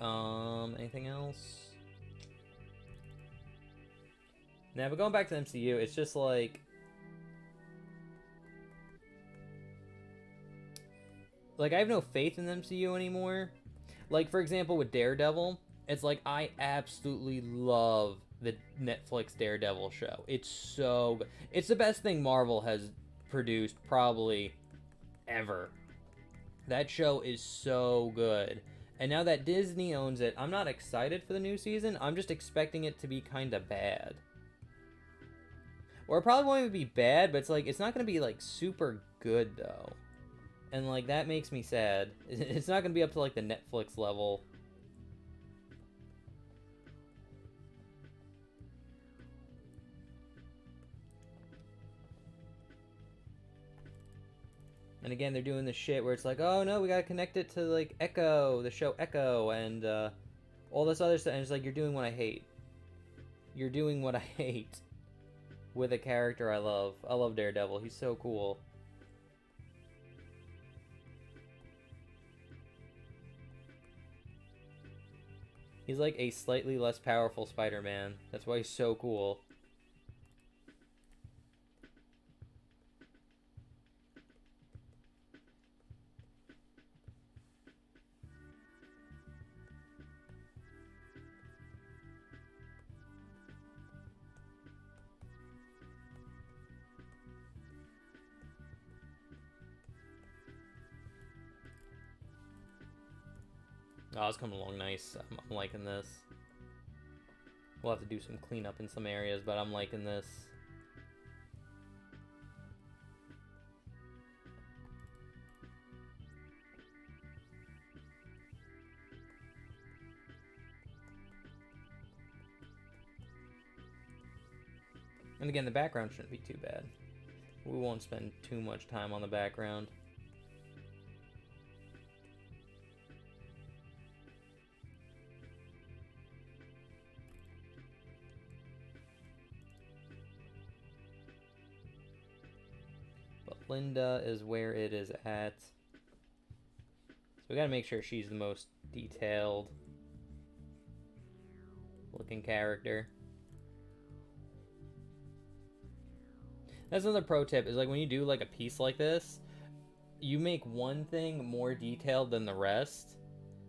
Anything else? Now, but going back to the MCU, it's just like I have no faith in the MCU anymore. Like, for example, with Daredevil, it's like I absolutely love the Netflix Daredevil show. It's so good. It's the best thing Marvel has produced probably ever. That show is so good. And now that Disney owns it, I'm not excited for the new season. I'm just expecting it to be kind of bad. Or it probably won't even be bad, but it's like it's not going to be like super good though. And like that makes me sad. It's not going to be up to like the Netflix level. And again, they're doing this shit where it's like, oh no, we gotta connect it to like Echo, the show Echo, and all this other stuff. And it's like, you're doing what I hate. You're doing what I hate with a character I love. I love Daredevil. He's so cool. He's like a slightly less powerful Spider-Man. That's why he's so cool. Oh, it's coming along nice. I'm liking this. We'll have to do some cleanup in some areas, but I'm liking this. And again, the background shouldn't be too bad. We won't spend too much time on the background. But Linda is where it is at. So we gotta make sure she's the most detailed looking character. That's another pro tip, is like when you do like a piece like this, you make one thing more detailed than the rest.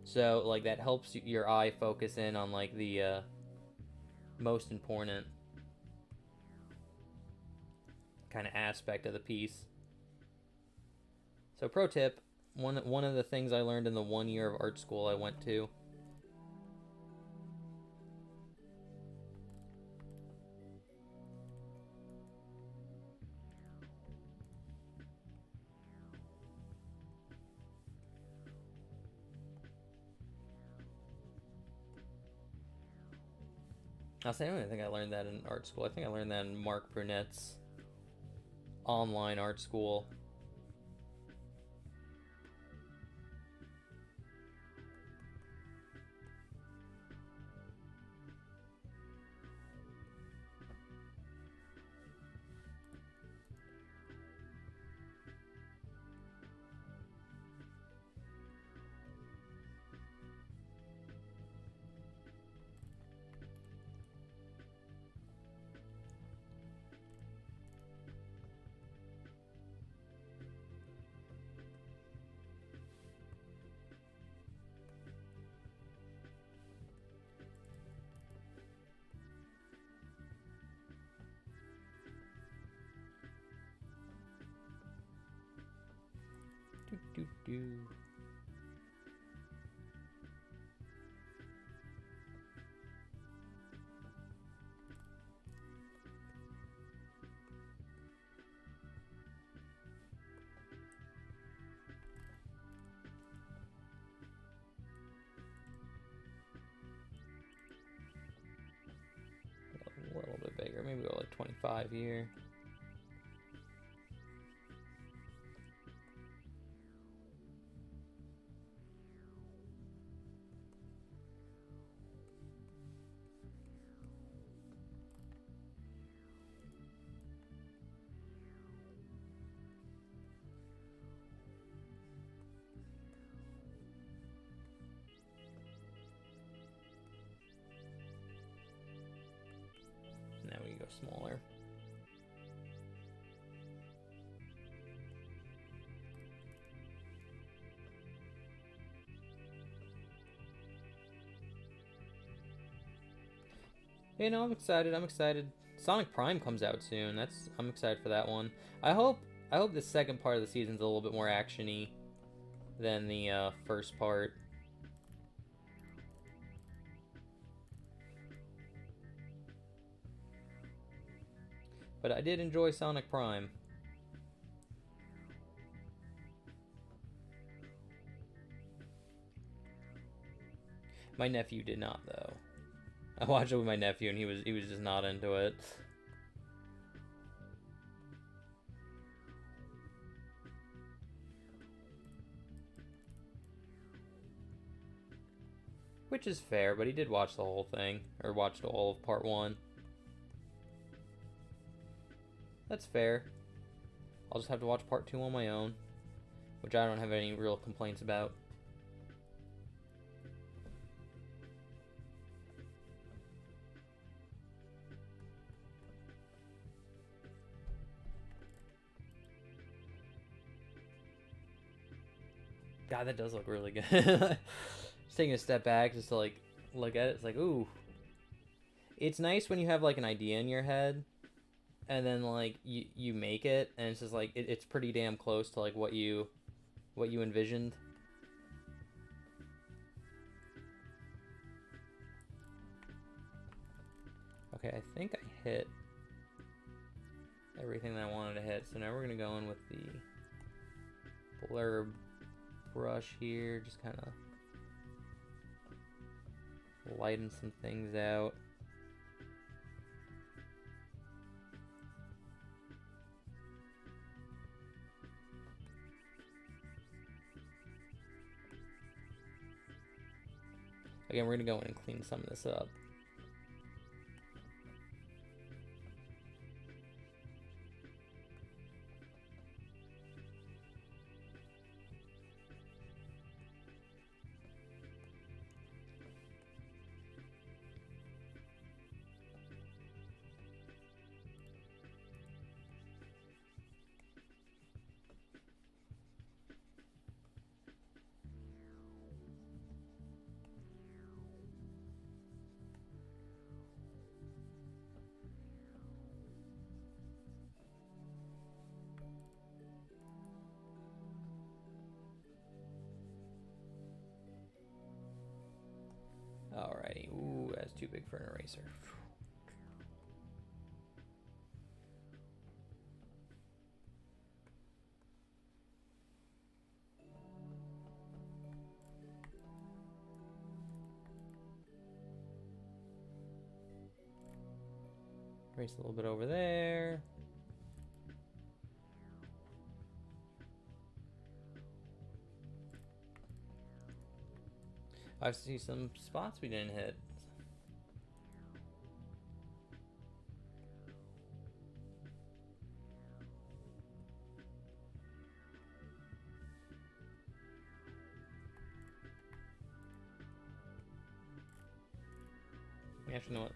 So like that helps your eye focus in on like the most important kind of aspect of the piece. So pro tip, one of the things I learned in the 1 year of art school I went to. I don't think I learned that in art school. I think I learned that in Mark Brunette's online art school. Do. A little bit bigger. Maybe go like 25 here. smaller. You know, I'm excited. I'm excited. Sonic Prime comes out soon. I'm excited for that one. I hope the second part of the season's a little bit more actiony than the first part. But I did enjoy Sonic Prime. My nephew did not, though. I watched it with my nephew, and he was just not into it. Which is fair, but he did watch the whole thing, or watched all of part 1. That's fair. I'll just have to watch part 2 on my own, which I don't have any real complaints about. God, that does look really good. Just taking a step back just to like look at it, it's like, ooh. It's nice when you have like an idea in your head and then like you make it and it's just like it's pretty damn close to like what you envisioned. Okay, I think I hit everything that I wanted to hit. So now we're gonna go in with the blur brush here, just kind of lighten some things out. Again, we're gonna go in and clean some of this up. Alrighty, ooh, that's too big for an eraser. Erase a little bit over there. I see some spots we didn't hit. Actually, you know what?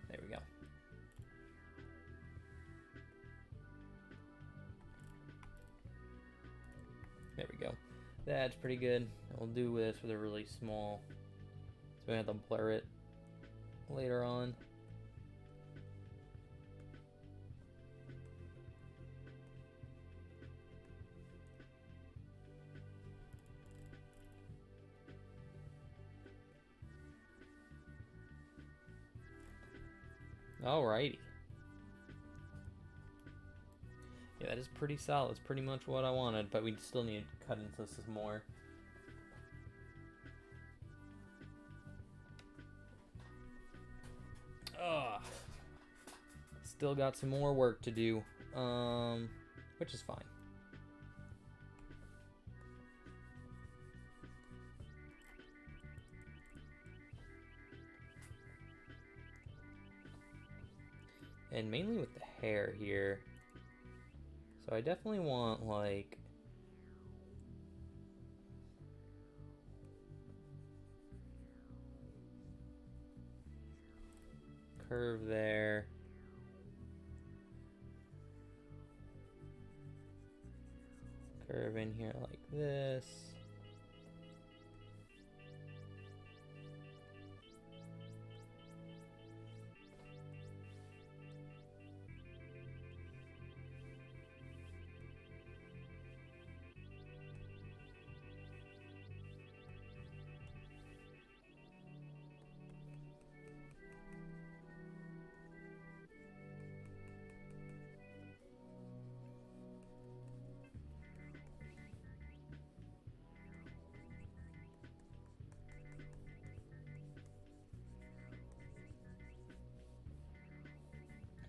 There we go. There we go. That's pretty good. We'll do this with a really small, so we have to blur it later on. Alrighty. Yeah, that is pretty solid. It's pretty much what I wanted, but we still need to cut into this more. Ugh. Still got some more work to do, which is fine. And mainly with the hair here. So I definitely want like curve there. Curve in here like this.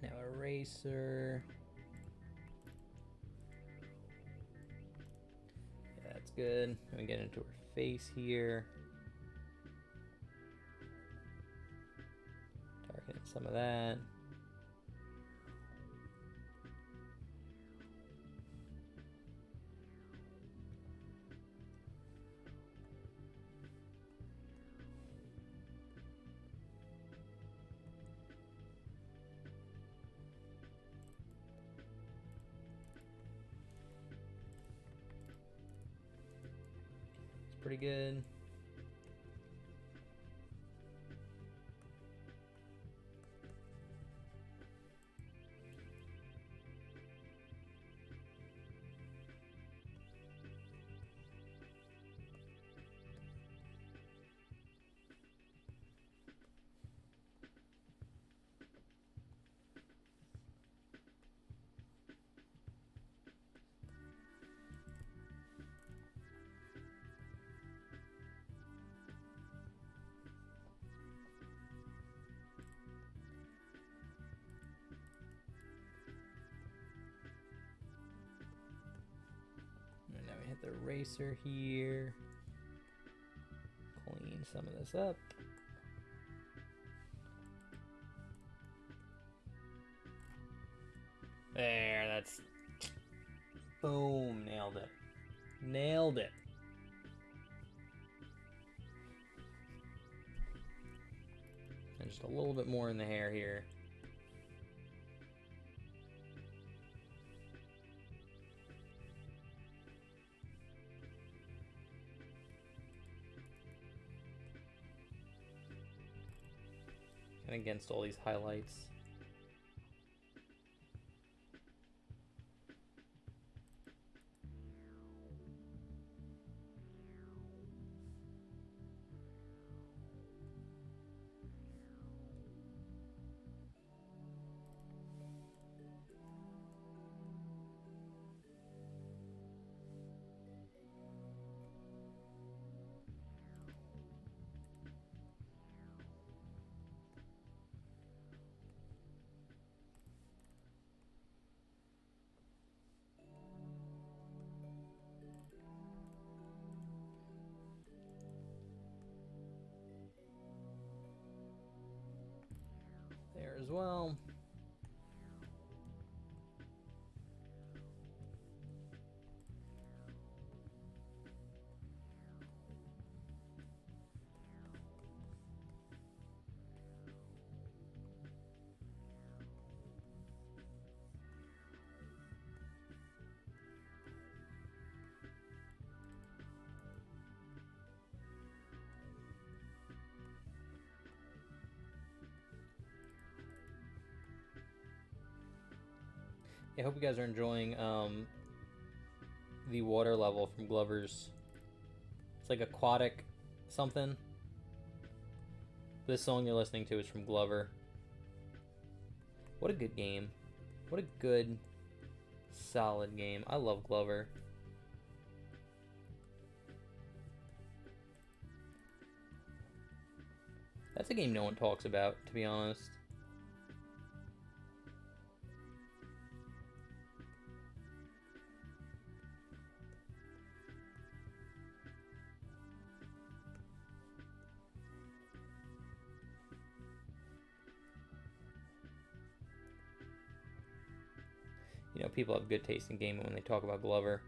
Now eraser. Yeah, that's good. Let me get into her face here. Darken some of that. Pretty good. And now we hit the eraser here. Clean some of this up. There, that's... Boom, nailed it. Nailed it. And just a little bit more in the hair here. And against all these highlights. There as well. I hope you guys are enjoying the water level from Glover's. It's like aquatic something. This song you're listening to is from Glover. What a good game. What a good, solid game. I love Glover. That's a game no one talks about, to be honest. You know, people have good taste in gaming when they talk about Glover.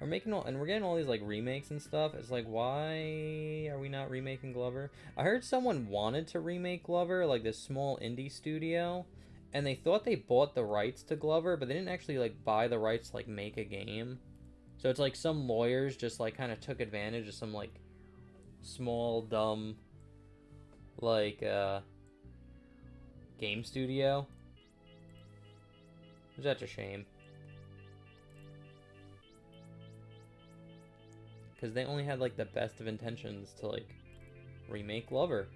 I We're making all, and we're getting all these like remakes and stuff. It's like, why are we not remaking Glover? I heard someone wanted to remake Glover, like this small indie studio, and they thought they bought the rights to Glover, but they didn't actually like buy the rights to like make a game. So it's like some lawyers just like kind of took advantage of some like small dumb like game studio. It's such a shame. Because they only had like the best of intentions to like remake Glover.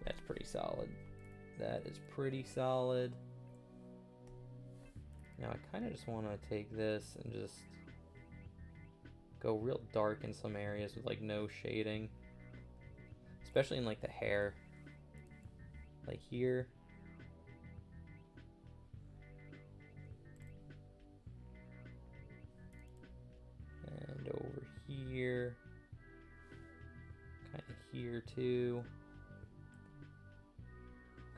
That's pretty solid. That is pretty solid. Now I kind of just want to take this and just go real dark in some areas with like no shading. Especially in like the hair. Like here. And over here. Kind of here too.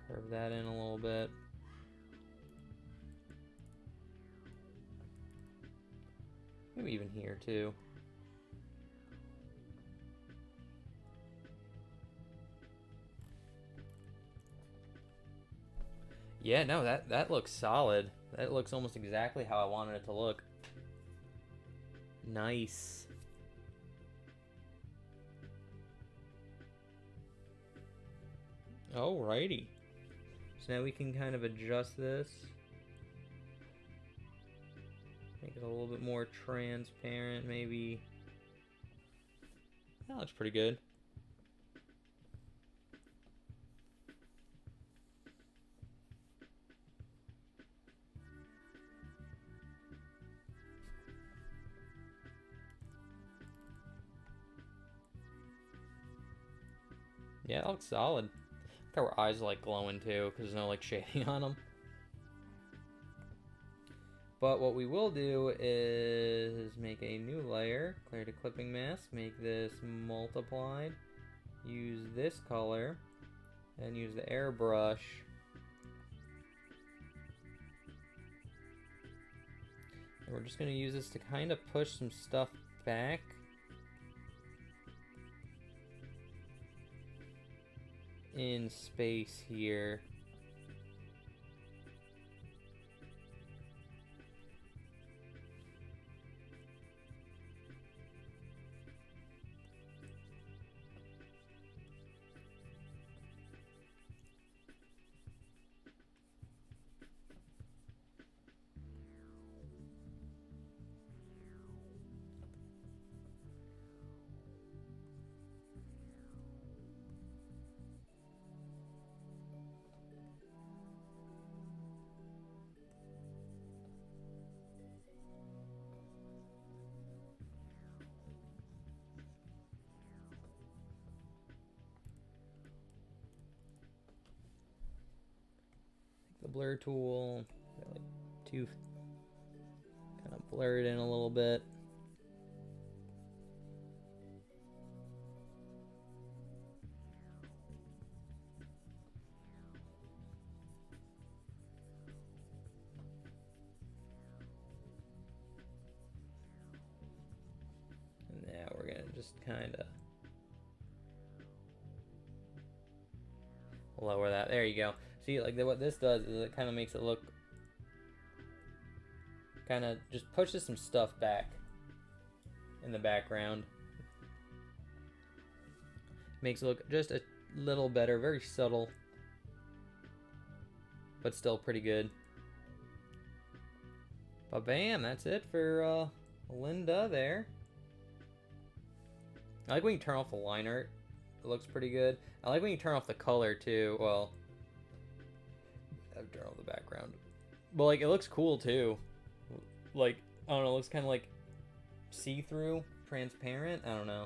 Curve that in a little bit. Maybe even here too. Yeah, no, that looks solid. That looks almost exactly how I wanted it to look. Nice. Alrighty. So now we can kind of adjust this. Make it a little bit more transparent, maybe. That looks pretty good. Yeah, that looks solid. Look how her eyes are like glowing too, because there's no like shading on them. But what we will do is make a new layer, clear to clipping mask, make this multiplied, use this color, and use the airbrush. And we're just going to use this to kind of push some stuff back. In space here. The blur tool, like to kind of blur it in a little bit. And now we're gonna just kind of lower that. There you go. See, like what this does is it kind of makes it look, kind of just pushes some stuff back in the background. Makes it look just a little better, very subtle, but still pretty good. But bam, that's it for Linda there. I like when you turn off the line art. It looks pretty good. I like when you turn off the color too. Well, I've turned off the background. But like, it looks cool too. Like, I don't know, it looks kind of like see-through, transparent. I don't know.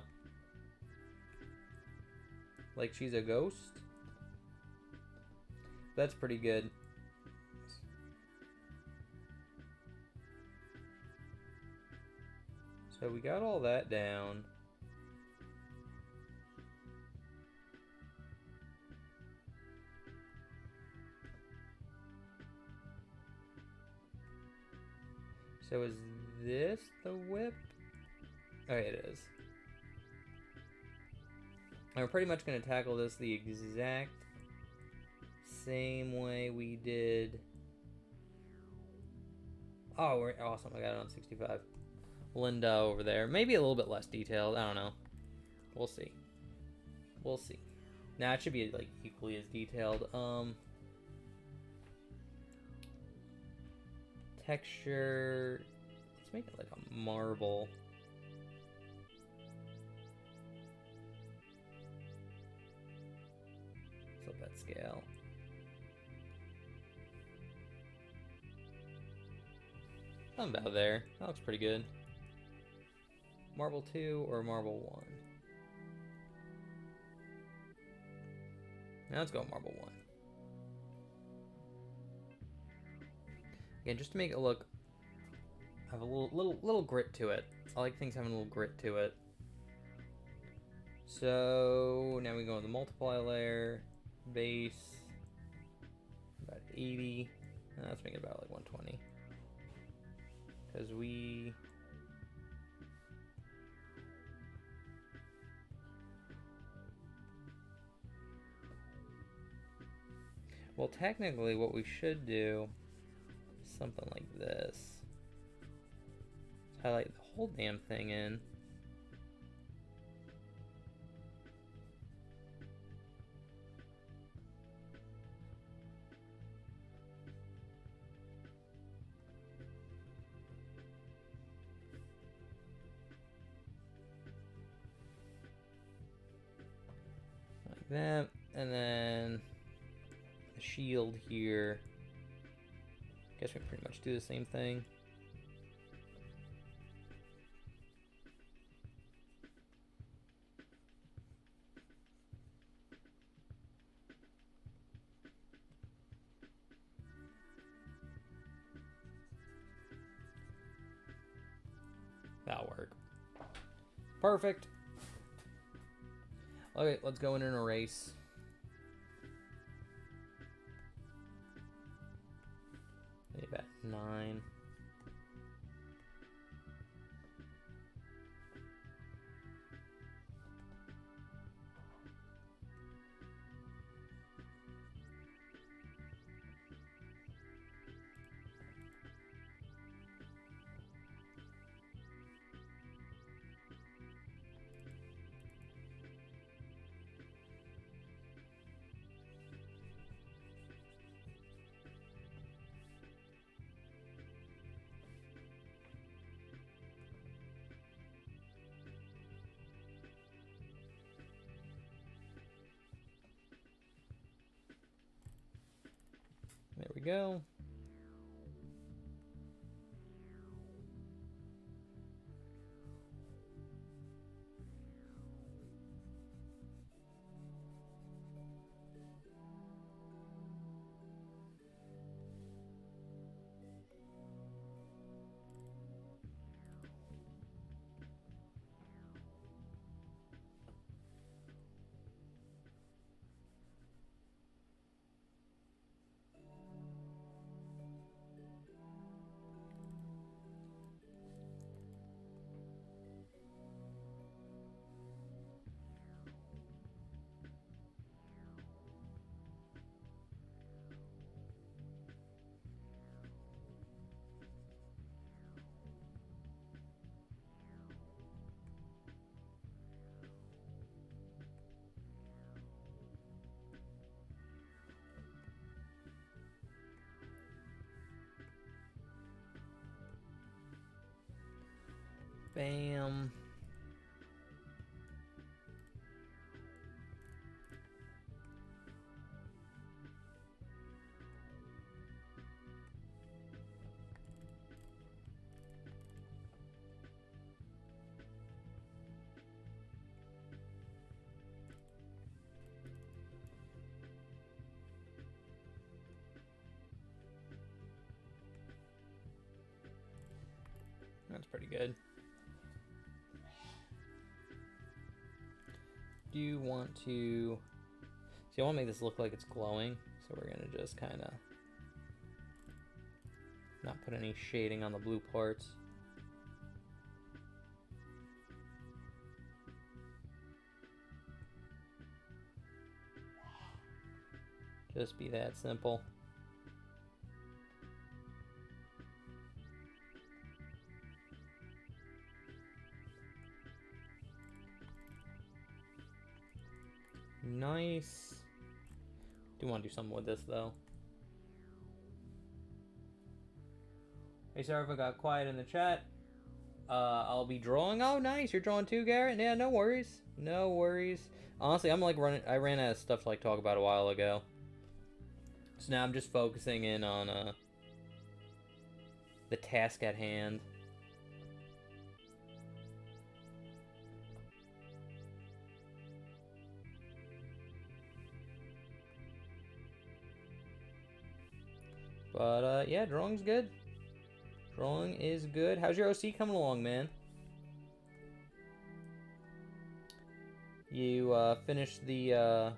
Like she's a ghost. That's pretty good. So we got all that down. So is this the whip? Oh, it is. And we're pretty much going to tackle this the exact same way we did. Oh, we're awesome. I got it on 65. Linda over there. Maybe a little bit less detailed. I don't know. We'll see. We'll see. Nah, it should be like equally as detailed. Texture. Let's make it like a marble. Let's up that scale. I'm about there. That looks pretty good. Marble 2 or Marble 1? Now let's go Marble 1. Again, just to make it look, have a little grit to it. I like things having a little grit to it. So now we go with the multiply layer, base, about 80. Let's make it about like 120. Because we... Well, technically what we should do is something like this. Let's highlight the whole damn thing in. Like that, and then the shield here. Guess we pretty much do the same thing. That'll work. Perfect. Okay, let's go in and erase. Maybe about 9. There we go. Bam. That's pretty good. Do you want to... See, I want to make this look like it's glowing, so we're going to just kind of Not put any shading on the blue parts. Just be that simple. Nice. Do want to do something with this though. Hey, sorry if I got quiet in the chat. I'll be drawing. Oh, nice. You're drawing too, Garrett? Yeah, no worries. No worries. Honestly, I'm like I ran out of stuff to like talk about a while ago. So now I'm just focusing in on the task at hand. But yeah, drawing's good. Drawing is good. How's your OC coming along, man? You finished the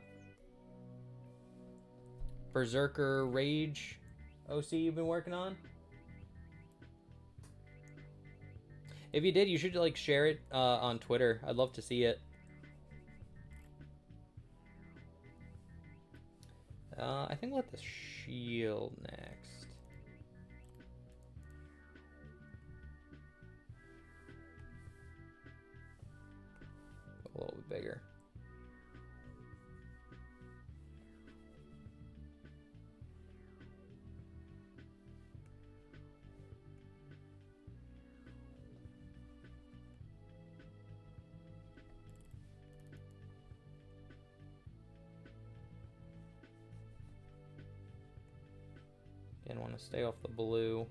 Berserker Rage OC you've been working on? If you did, you should like share it on Twitter. I'd love to see it. I think we'll let the shield next. A little bit bigger. Again, want to stay off the blue.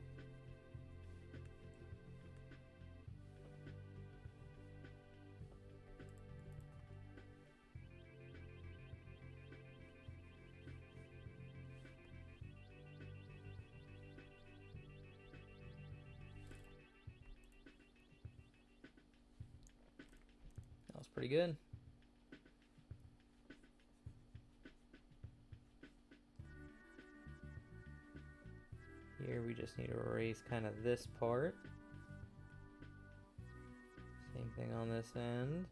That was pretty good. Here we just need to erase kind of this part. Same thing on this end.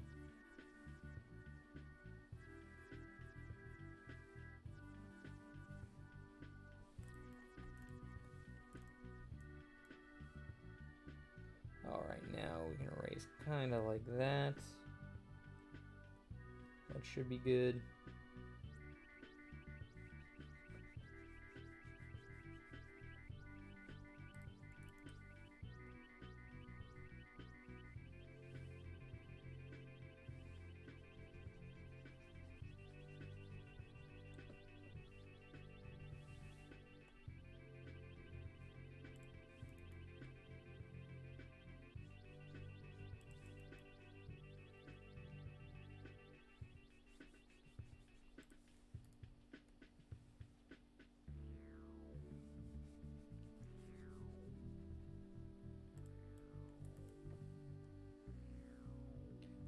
Alright, now we can erase kind of like that. That should be good.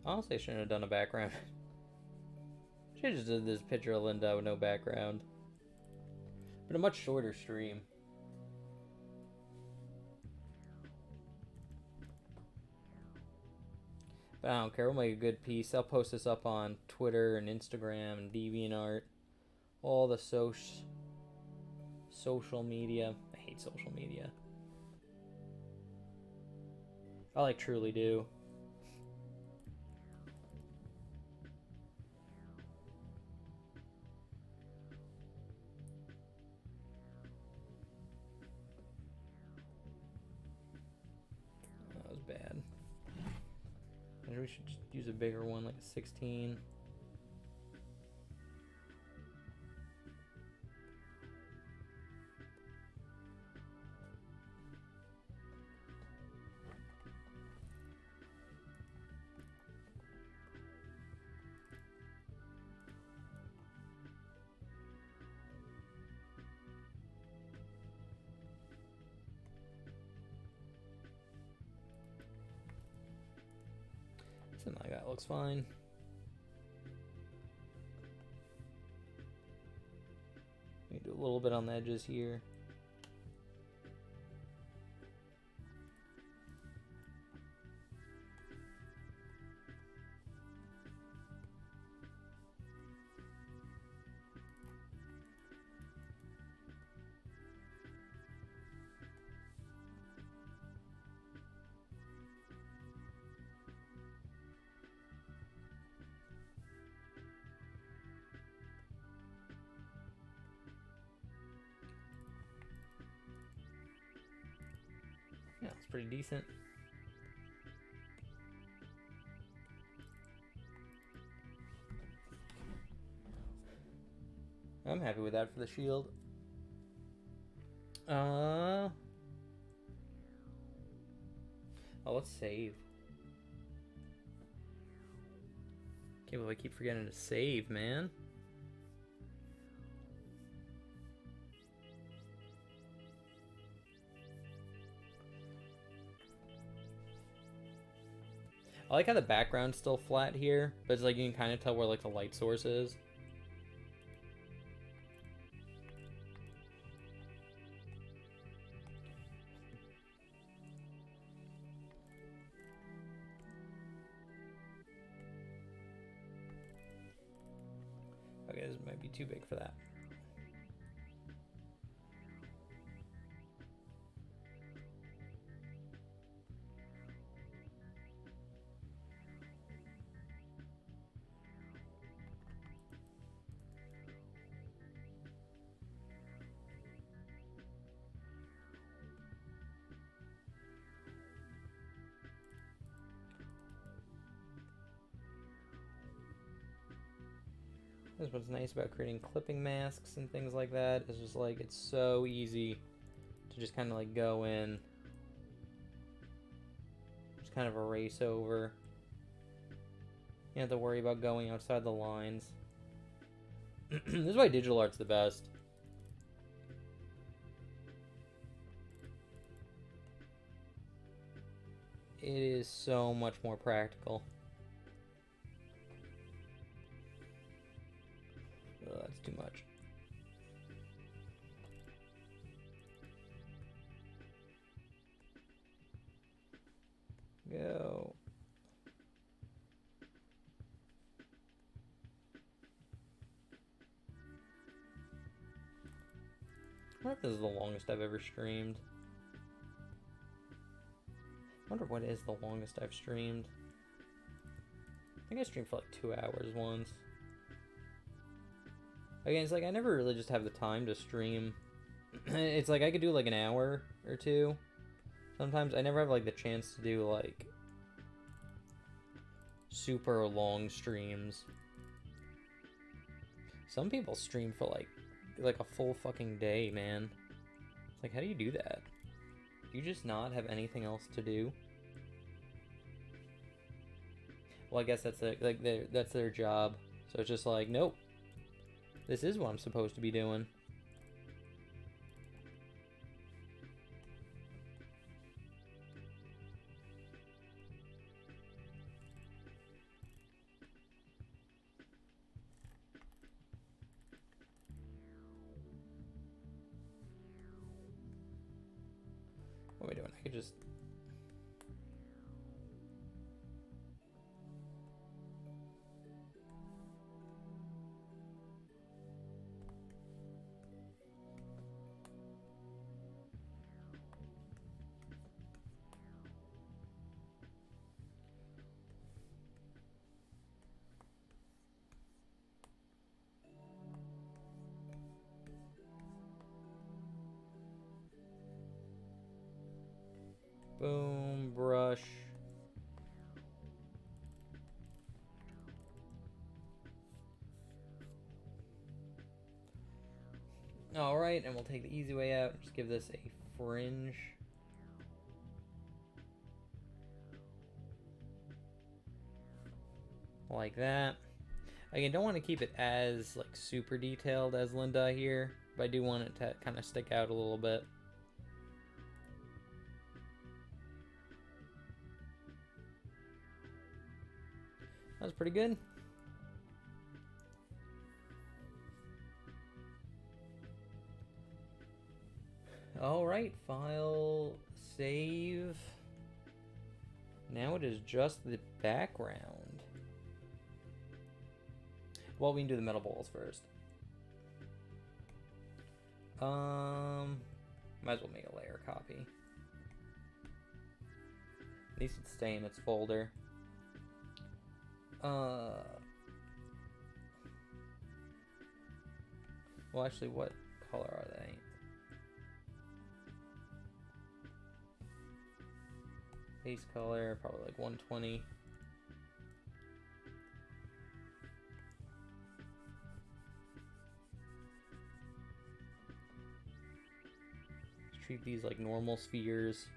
Honestly, I shouldn't have done a background. Should've just did this picture of Linda with no background. But a much shorter stream. But I don't care, we'll make a good piece. I'll post this up on Twitter and Instagram and DeviantArt. All the social media. I hate social media. I like truly do. That was bad. Maybe we should just use a bigger one, like a 16. Something like that looks fine. Maybe do a little bit on the edges here. pretty decent. I'm happy with that for the shield. Oh, let's save. Can't believe I keep forgetting to save, man. I like how the background's still flat here, but it's like you can kind of tell where like the light source is. Okay, this might be too big for that. That's what's nice about creating clipping masks and things like that. It's just like, it's so easy to just kind of like go in, just kind of erase over. You don't have to worry about going outside the lines. This is why digital art's the best. It is so much more practical. Oh, that's too much. Go. I wonder if this is the longest I've ever streamed. I wonder what is the longest I've streamed. I think I streamed for like 2 hours once. Again, it's like I never really just have the time to stream. It's like I could do like an hour or two. Sometimes I never have like the chance to do like super long streams. Some people stream for like a full fucking day, man. It's like, how do you do that? Do you just not have anything else to do? Well, I guess that's that's their job. So it's just like, nope. This is what I'm supposed to be doing. What am I doing? I could just... Boom, brush. Alright, and we'll take the easy way out. Just give this a fringe. Like that. Again, don't want to keep it as like super detailed as Linda here, but I do want it to kind of stick out a little bit. That was pretty good. Alright, file, save. Now it is just the background. Well, we can do the metal balls first. Might as well make a layer copy. At least it'd stay in its folder. Well, actually, what color are they? Base color, probably like 120. Just treat these like normal spheres.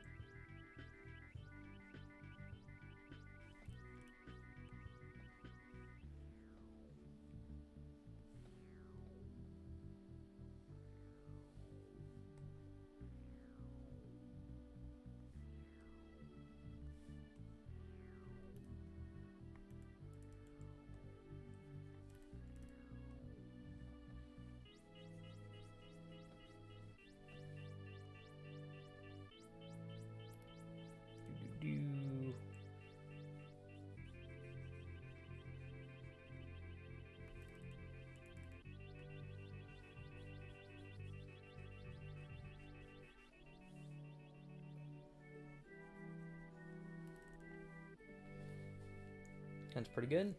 That's pretty good.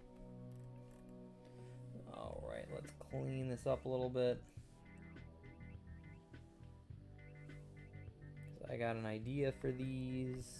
Alright, let's clean this up a little bit. So I got an idea for these.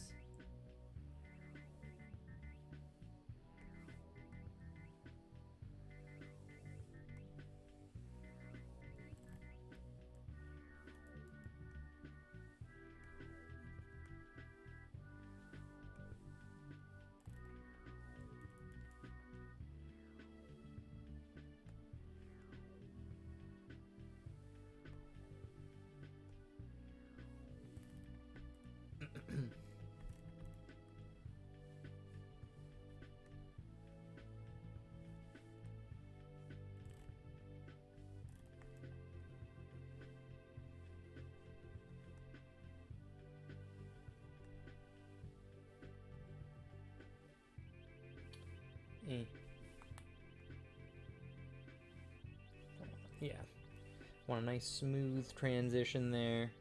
Yeah, want a nice smooth transition there.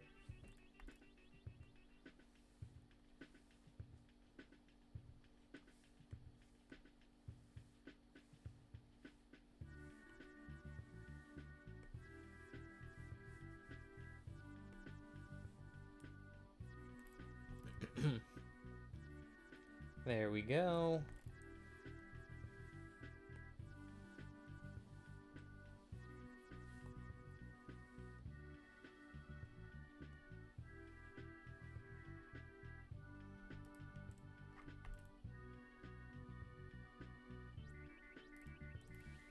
There we go.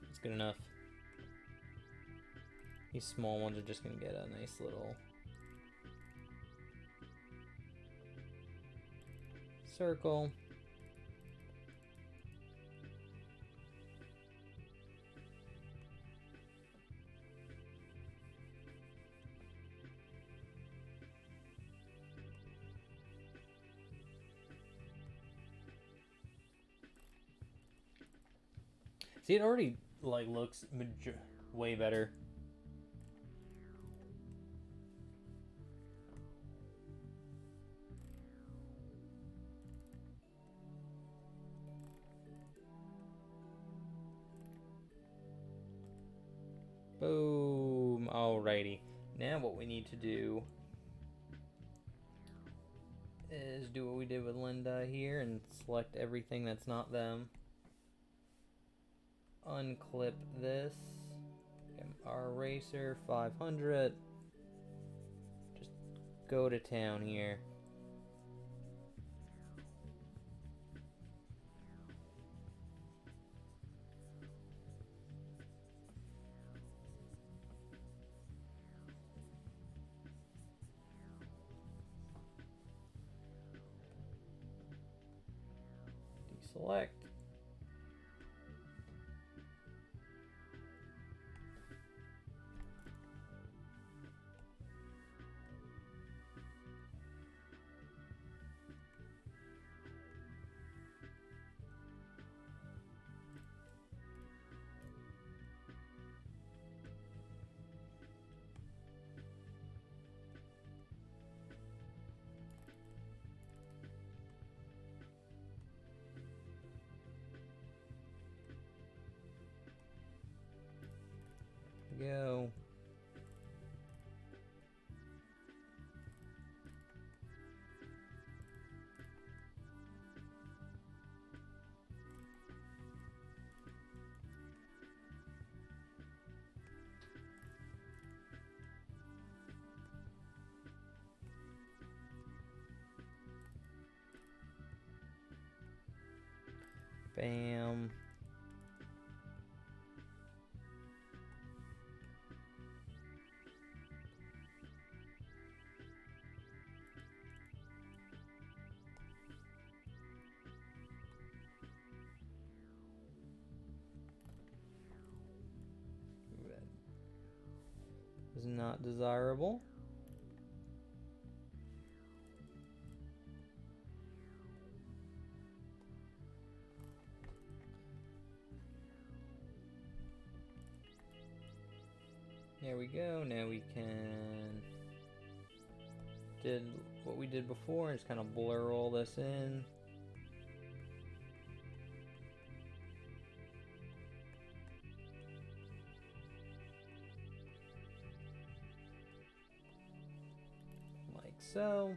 It's good enough. These small ones are just gonna get a nice little circle. See, it already like looks way better. Boom. Alrighty. Now what we need to do is do what we did with Linda here and select everything that's not them. Unclip this. Our eraser 500. Just go to town here. Deselect. Bam. Is not desirable. There we go. Now we can did what we did before and just kind of blur all this in. Like so.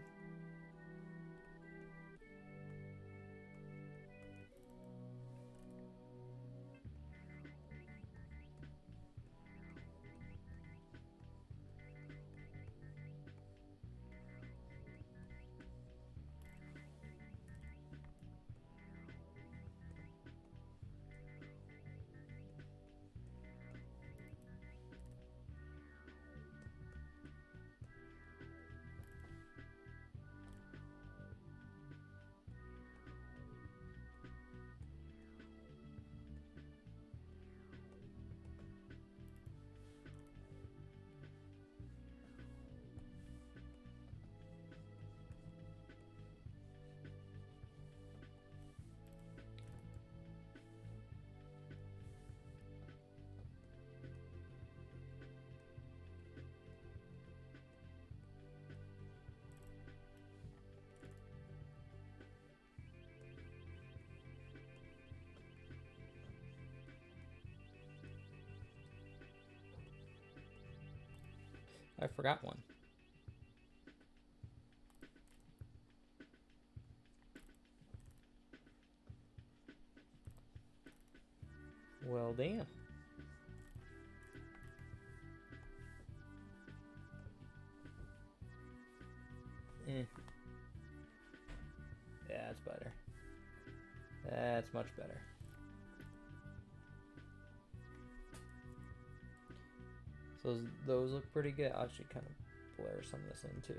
I forgot one. Well, damn. Yeah, that's better. That's much better. So those look pretty good. I'll actually kind of blur some of this in too.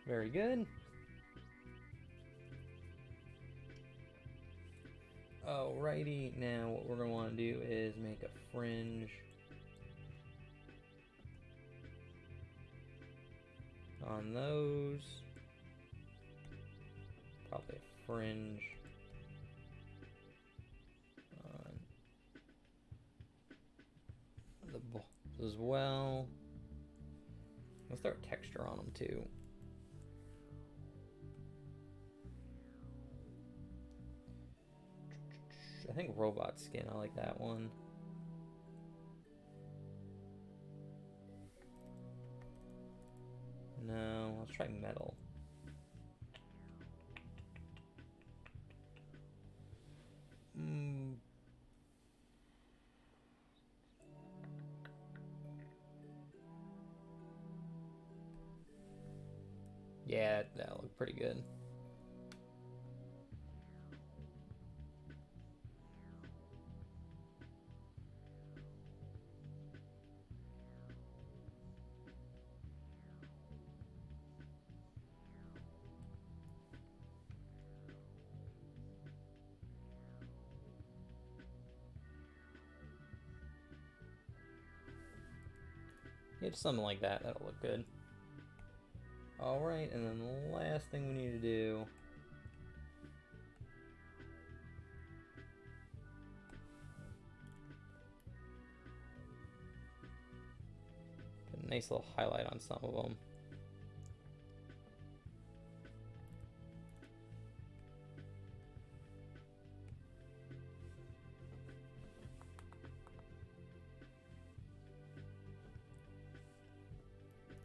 Very good. Alrighty, now what we're going to want to do is make a fringe on those. Probably a fringe on the balls as well. Let's throw texture on them too. I think robot skin, I like that one. No, let's try metal. Yeah, that looked pretty good. Yeah, just something like that. That'll look good. Alright, and then the last thing we need to do put a nice little highlight on some of them.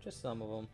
Just some of them.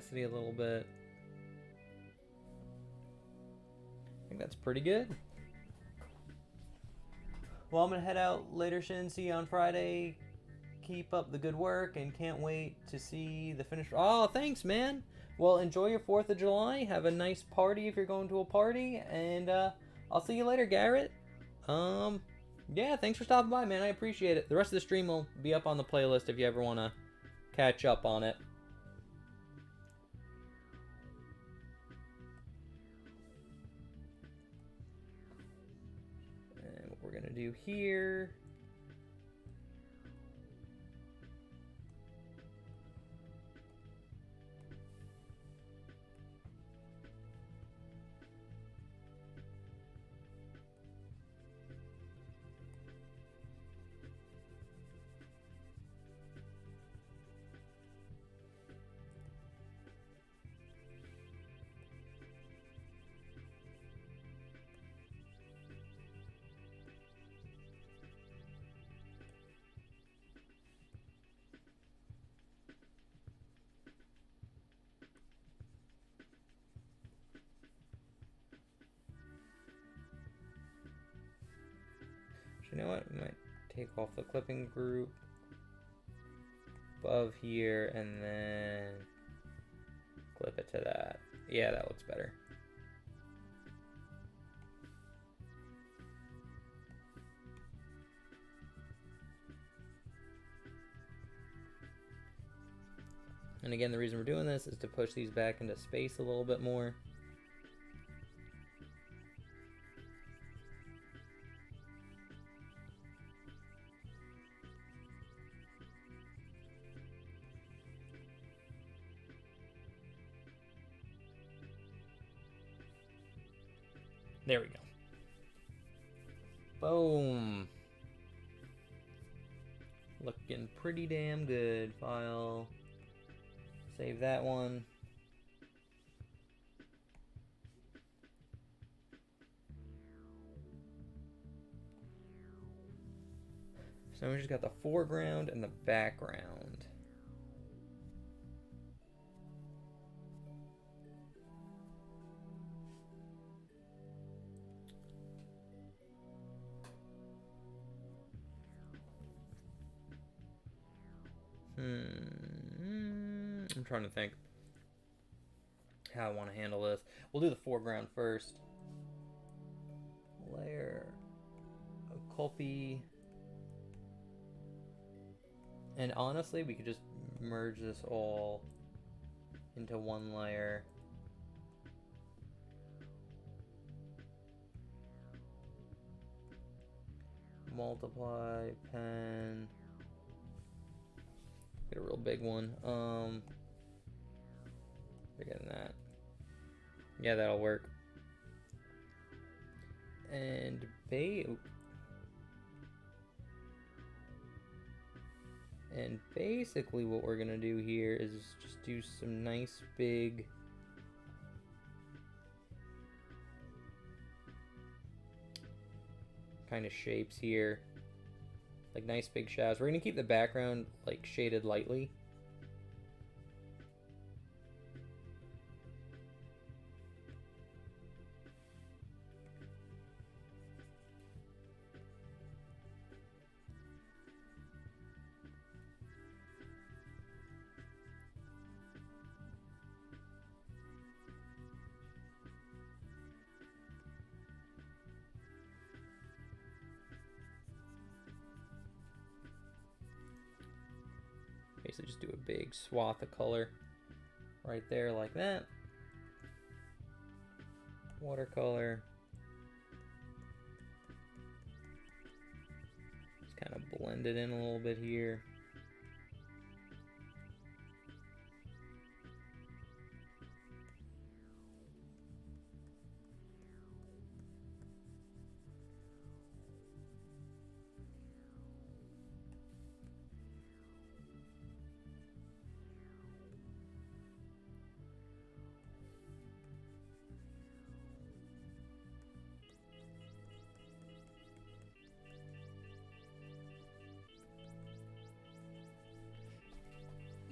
opacity a little bit. I think that's pretty good. Well, I'm gonna head out later, Shin. See you on Friday. Keep up the good work and can't wait to see the finish. Oh, thanks, man. Well, enjoy your 4th of July. Have a nice party if you're going to a party. And I'll see you later, Garrett. Yeah, thanks for stopping by, man. I appreciate it. The rest of the stream will be up on the playlist if you ever want to catch up on it. And what we're going to do here... You know what? I might take off the clipping group above here and then clip it to that. Yeah, that looks better. And again, the reason we're doing this is to push these back into space a little bit more. There we go. Boom. Looking pretty damn good. File. Save that one. So we just got the foreground and the background. I'm trying to think how I want to handle this. We'll do the foreground first. Layer a copy. And honestly, we could just merge this all into one layer. Multiply, pen. Get a real big one. Bigger than that. Yeah, that'll work. And basically what we're gonna do here is just do some nice big kind of shapes here. Like nice big shadows. We're gonna keep the background like shaded lightly. Basically just do a big swath of color right there like that. Watercolor. Just kind of blend it in a little bit here.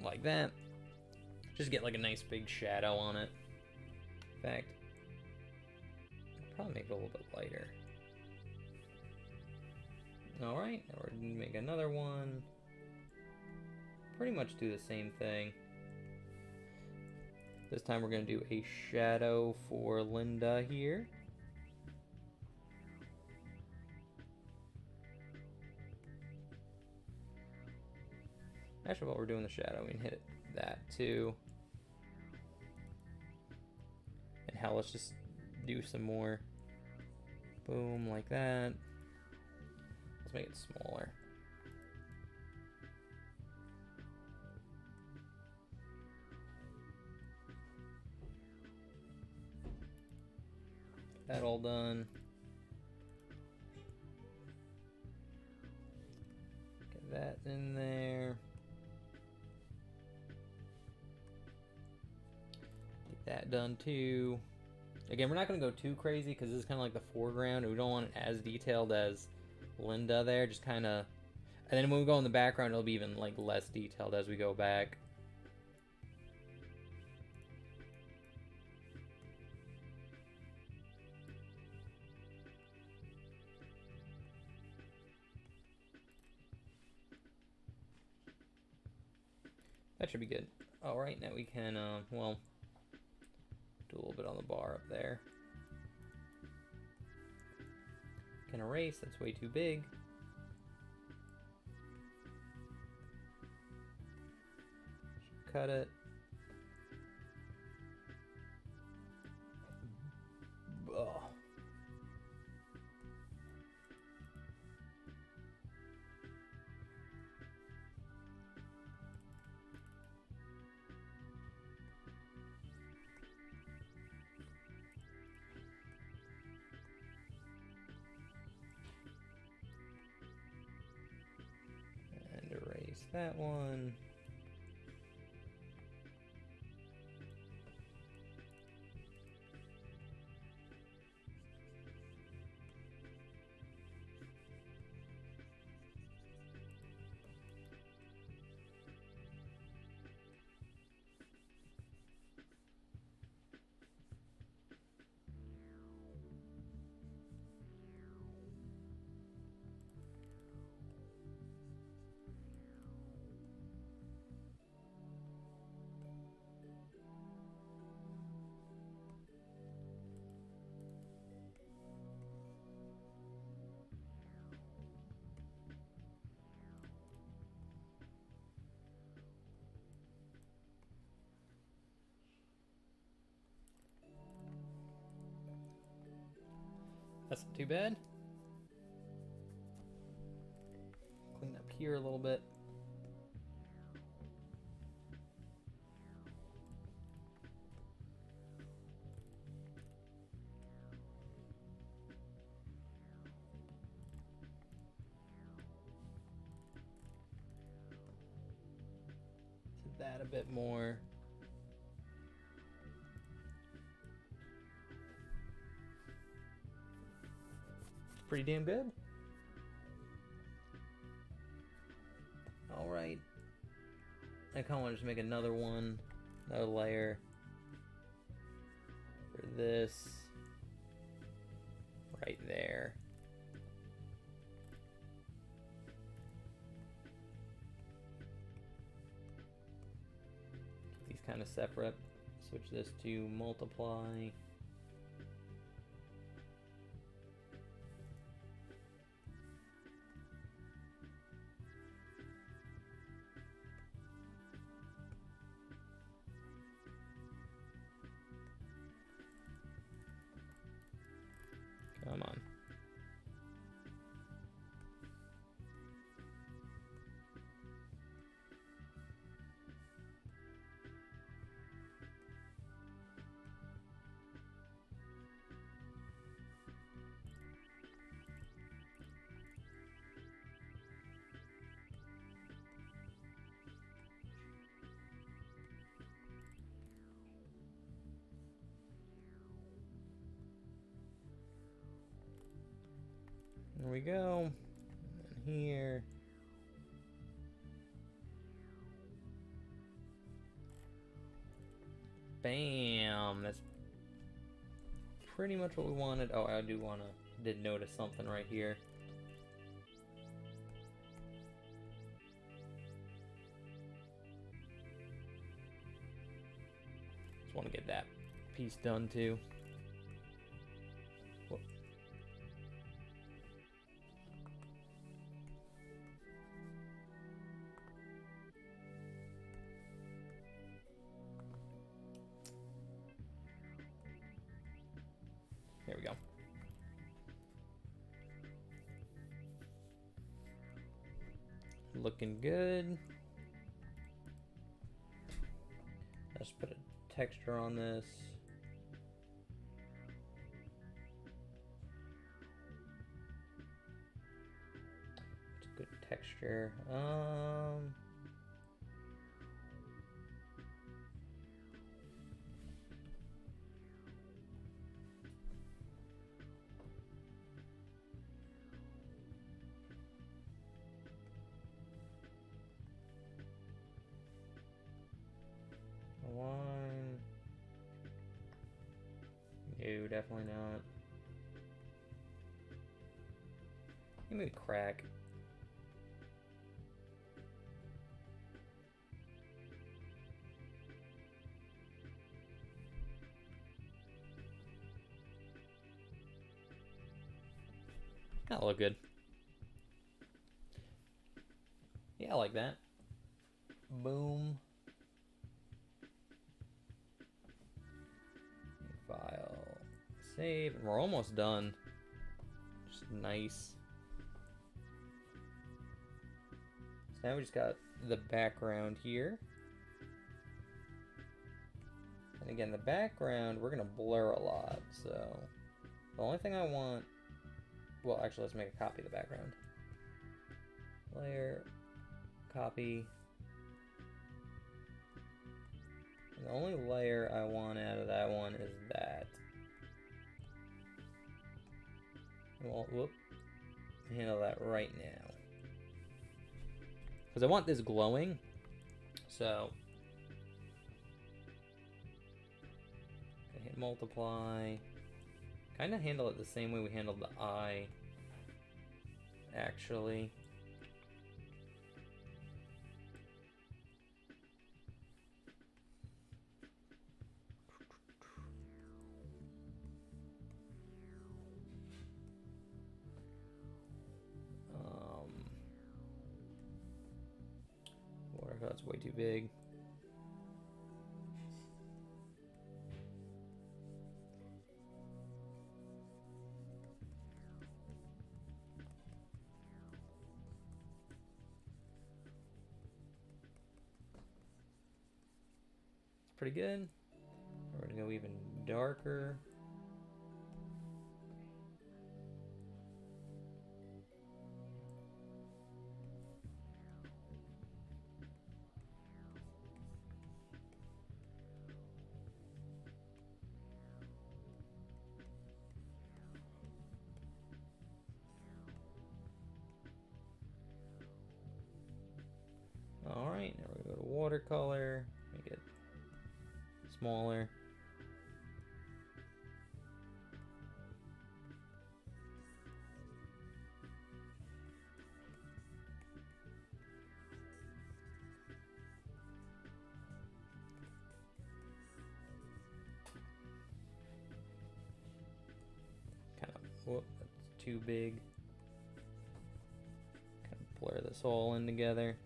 Like that. Just get like a nice big shadow on it. In fact, I'll probably make it a little bit lighter. Alright, now we're gonna make another one. Pretty much do the same thing. This time we're gonna do a shadow for Linda here. Actually, while we're doing the shadow, we can hit that too. And hell, let's just do some more. Boom, like that. Let's make it smaller. Get that all done. Get that in there. That done too. Again, we're not going to go too crazy because this is kind of like the foreground. We don't want it as detailed as Linda there. Just kind of, and then when we go in the background, it'll be even like less detailed as we go back. That should be good. All right, now we can, well, do a little bit on the bar up there. Can erase, that's way too big. Should cut it. Oh. That one. That's not too bad. Clean up here a little bit. Hit that a bit more. Pretty damn good. All right. I kind of want to just make another one, another layer for this right there. Keep these kind of separate. Switch this to multiply. Come on. There we go. And here. Bam! That's pretty much what we wanted. Oh, I did notice something right here. Just want to get that piece done too. Whoop. There we go. Looking good. Let's put a texture on this. It's a good texture. One. No, definitely not. Maybe crack. That'll look good. Yeah, I like that. Boom. File. Save. And we're almost done. Just nice. So now we just got the background here. And again, the background, we're going to blur a lot. So the only thing I want... Well, actually, let's make a copy of the background. Layer. Copy. And the only layer I want out of that one is that. Well, whoop. Handle that right now. Because I want this glowing. So. Hit multiply. Kind of handle it the same way we handled the eye. Actually. That's way too big. It's pretty good. We're gonna go even darker. Alright, now we're gonna go to watercolor, make it smaller. Kind of, whoop, that's too big. Kind of blur this all in together.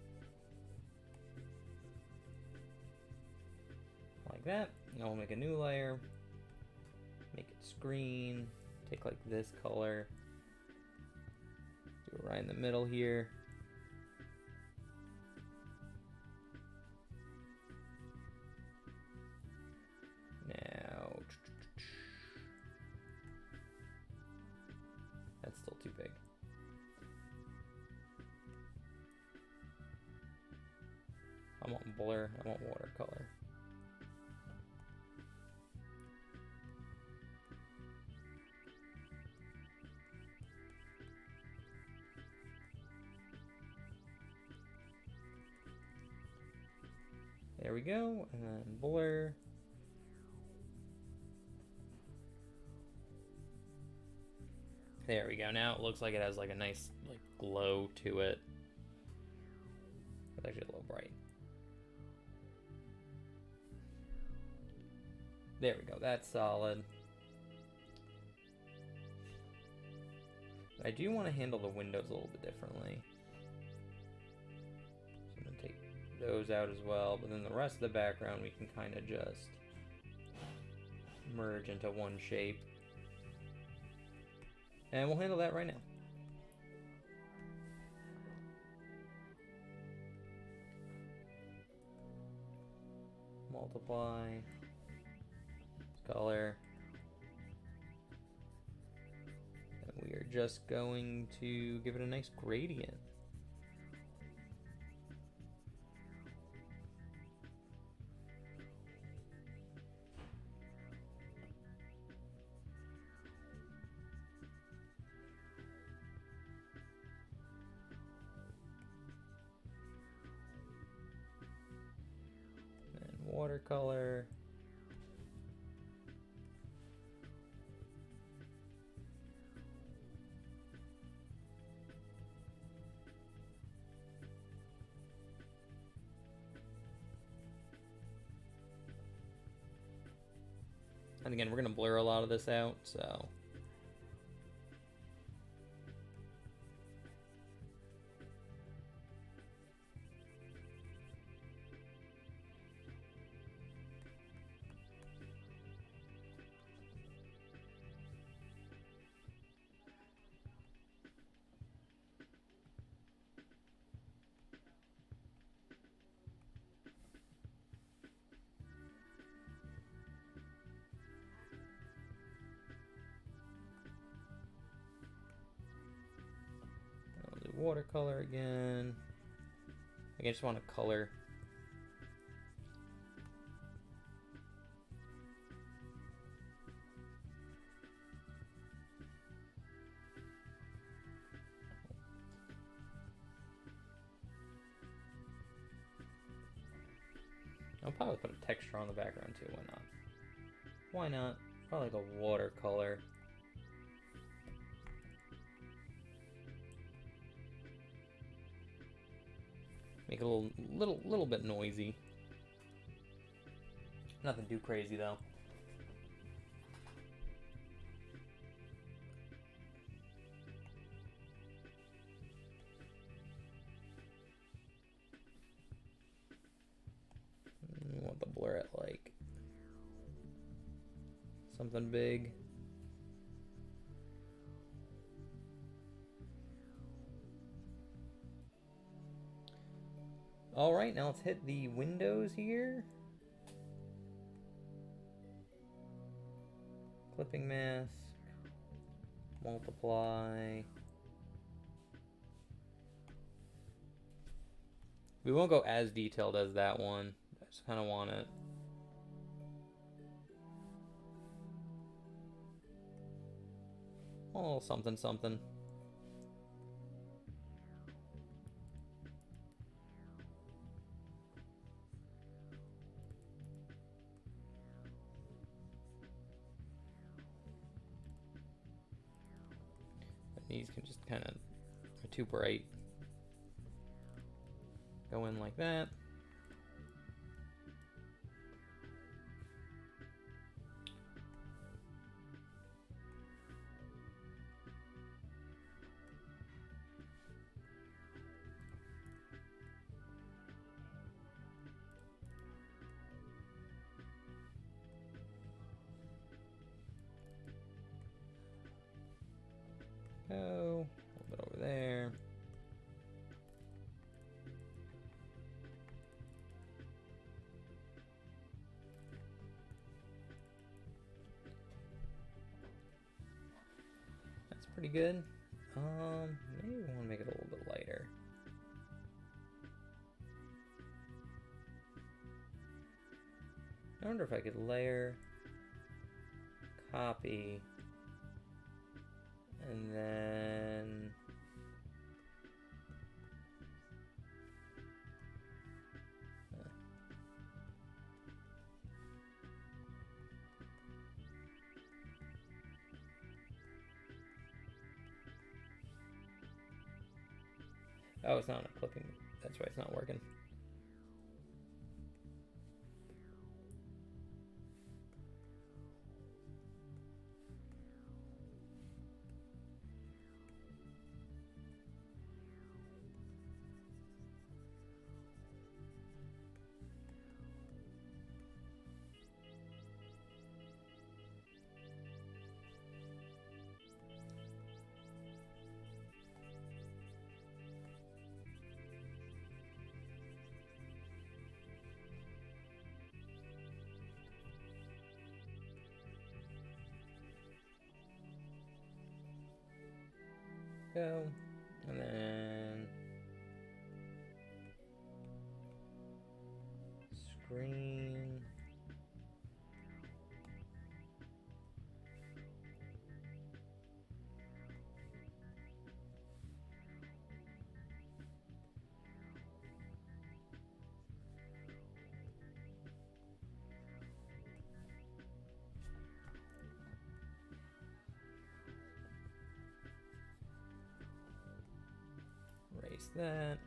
Like that. Now we'll make a new layer. Make it screen. Take like this color. Do it right in the middle here. Now. That's still too big. I want blur. I want watercolor. There we go, and then blur, There we go. Now it looks like it has like a nice like glow to it. It's actually a little bright. There we go. That's solid. I do want to handle the windows a little bit differently. So I'm going to take those out as well, but then the rest of the background we can kind of just merge into one shape. And we'll handle that right now. Multiply, color. We are just going to give it a nice gradient. And watercolor. And again, we're going to blur a lot of this out, so. Watercolor again. I just want to color. I'll probably put a texture on the background too. Why not? Why not? Probably like a watercolor. Make it a little bit noisy. Nothing too crazy though. We want to blur it like something big. All right, now let's hit the windows here. Clipping mask, multiply. We won't go as detailed as that one. I just kind of want it. A little something, something. These can just kind of are too bright. Go in like that. Go a little bit over there. That's pretty good. Maybe we want to make it a little bit lighter. I wonder if I could layer, copy, and then Oh, it's not clipping. That's why it's not working. Go, and then screen. Erase that.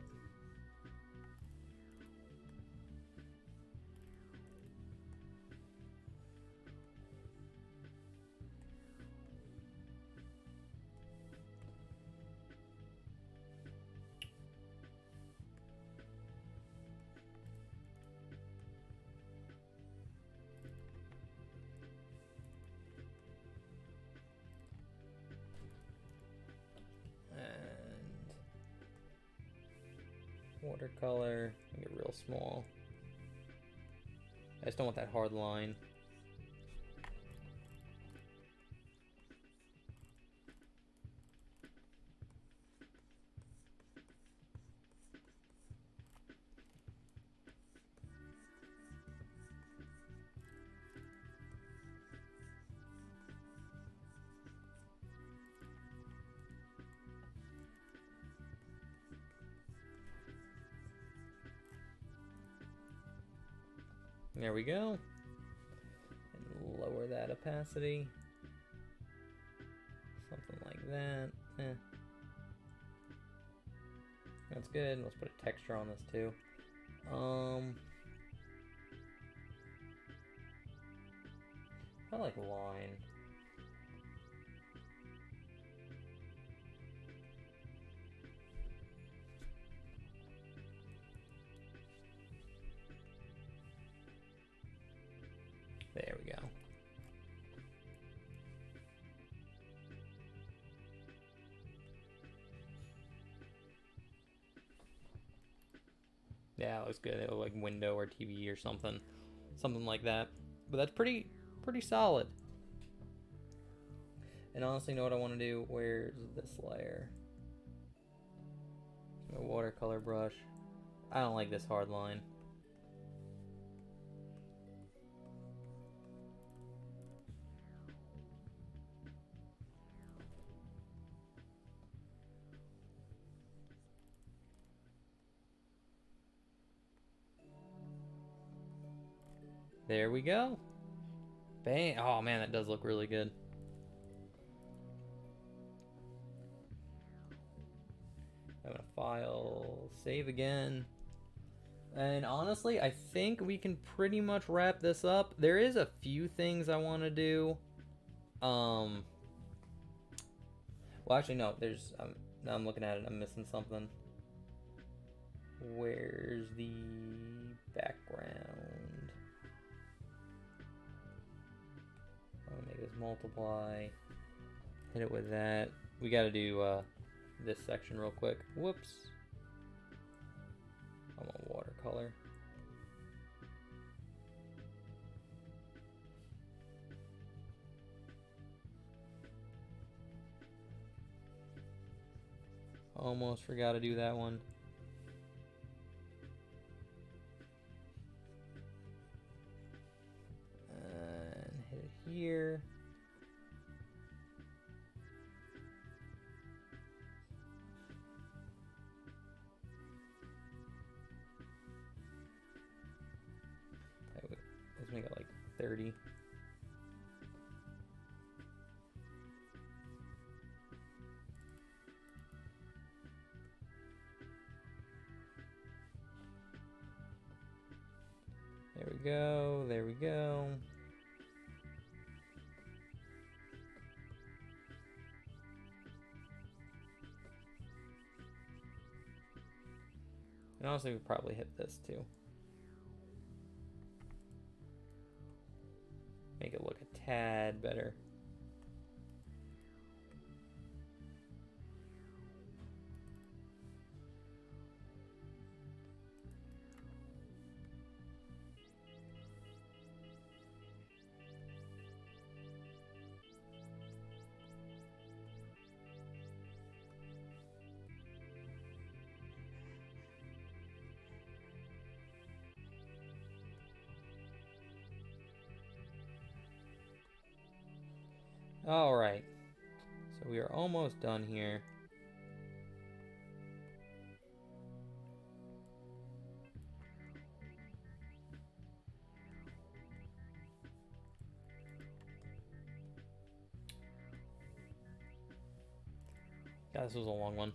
Watercolor, make it real small. I just don't want that hard line. There we go. And lower that opacity. Something like that. That's good. Let's put a texture on this too. I like line. There we go. Yeah, it looks good. It looks like window or TV or something like that. But that's pretty solid. And honestly, you know what I want to do? Where's this layer? A watercolor brush. I don't like this hard line. There we go. Bang. Oh man, that does look really good. I'm gonna file, save again. And honestly, I think we can pretty much wrap this up. There is a few things I want to do. Well, actually, no. There's. Now I'm looking at it. I'm missing something. Where's the background? I'm gonna make this multiply. Hit it with that. We got to do this section real quick. Whoops. I'm on watercolor. Almost forgot to do that one. And hit it here. Let's make it like 30. There we go, there we go. And also we probably hit this too. Make it look a tad better. All right, so we are almost done here. God, this was a long one.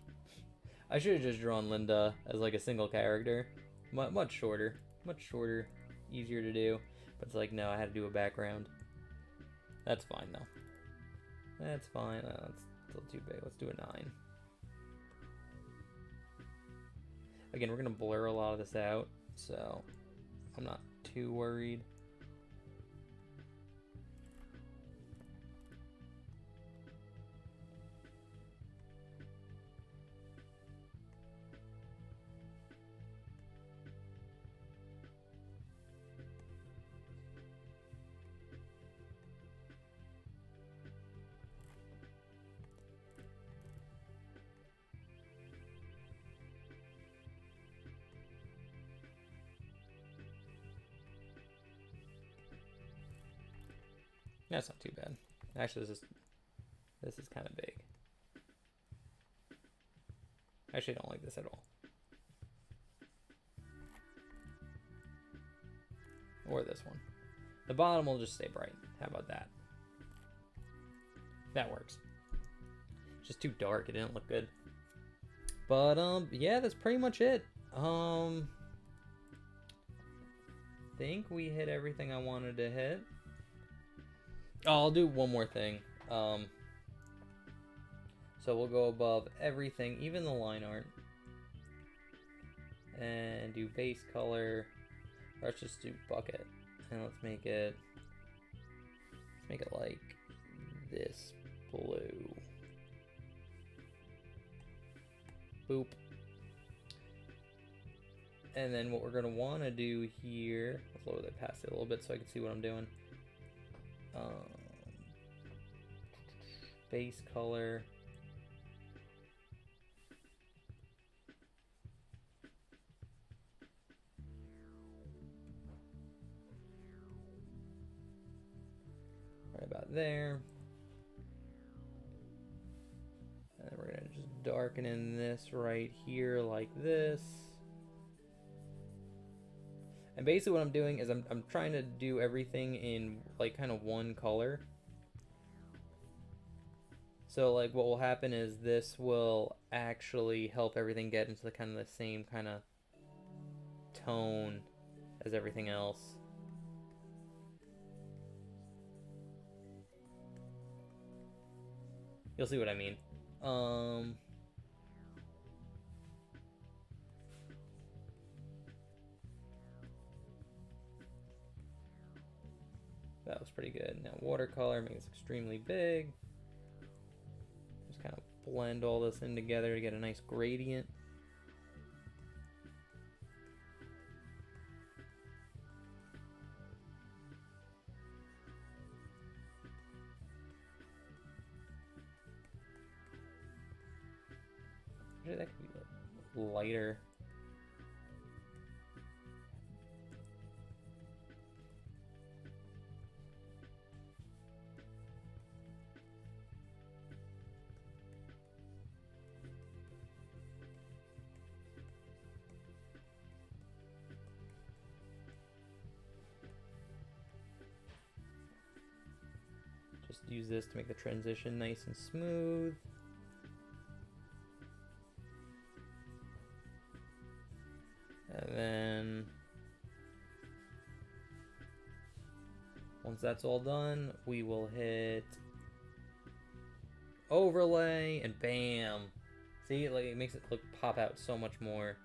I should have just drawn Linda as like a single character. Much shorter, easier to do. But it's like, no, I had to do a background. That's fine though. That's fine. That's still too big. Let's do a 9. Again, we're gonna blur a lot of this out, so I'm not too worried. That's not too bad. Actually, this is kind of big. Actually, I don't like this at all. Or this one. The bottom will just stay bright. How about that? That works. It's just too dark. It didn't look good. But yeah, that's pretty much it. Think we hit everything I wanted to hit. Oh, I'll do one more thing. So we'll go above everything, even the line art, and do base color. Let's just do bucket, and let's make it like this blue. Boop. And then what we're gonna want to do here, let's lower that past it a little bit so I can see what I'm doing. Base color. Right about there. And then we're gonna just darken in this right here like this. And basically what I'm doing is I'm trying to do everything in like kind of one color. So like what will happen is this will actually help everything get into the kind of the same kind of tone as everything else. You'll see what I mean. That was pretty good. Now watercolor makes it extremely big. Just kind of blend all this in together to get a nice gradient. Actually, that could be lighter. Just use this to make the transition nice and smooth. And then Once that's all done, we will hit overlay, and bam. See, like, it makes it look pop out so much more.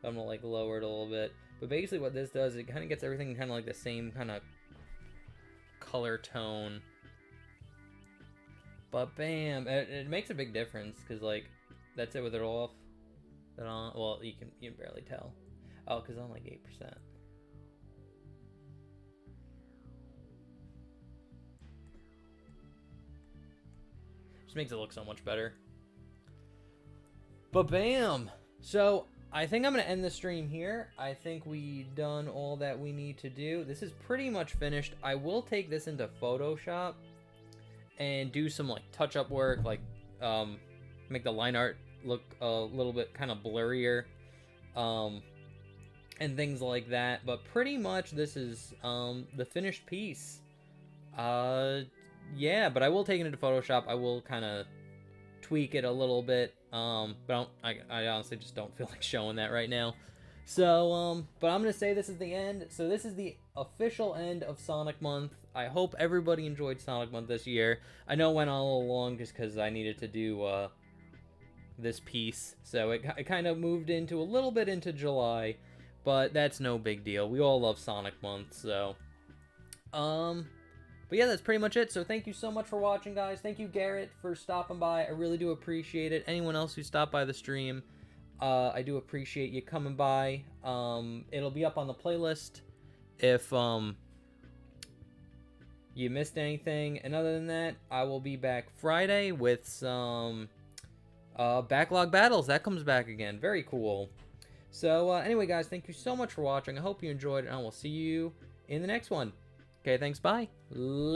I'm gonna like lower it a little bit. But basically what this does, it kind of gets everything kind of like the same kind of color tone. But bam, it makes a big difference, because like, that's it with it off. That on, well, you can barely tell. Oh, because I'm like 8%. Just makes it look so much better. But bam! So, I think I'm going to end the stream here. I think we've done all that we need to do. This is pretty much finished. I will take this into Photoshop and do some like touch-up work, like make the line art look a little bit kind of blurrier, and things like that. But pretty much this is the finished piece. Yeah, but I will take it into Photoshop. I will kind of tweak it a little bit, but I honestly just don't feel like showing that right now. So, but I'm gonna say this is the end. So this is the official end of Sonic Month. I hope everybody enjoyed Sonic Month this year. I know it went on a little long just because I needed to do this piece, so it kind of moved into a little bit into July, but that's no big deal. We all love Sonic Month, so but yeah, that's pretty much it. So thank you so much for watching, guys. Thank you, Garrett, for stopping by. I really do appreciate it. Anyone else who stopped by the stream, I do appreciate you coming by. It'll be up on the playlist if you missed anything. And other than that, I will be back Friday with some backlog battles. That comes back again. Very cool. So anyway, guys, thank you so much for watching. I hope you enjoyed it, and I will see you in the next one. Okay, thanks. Bye. Later.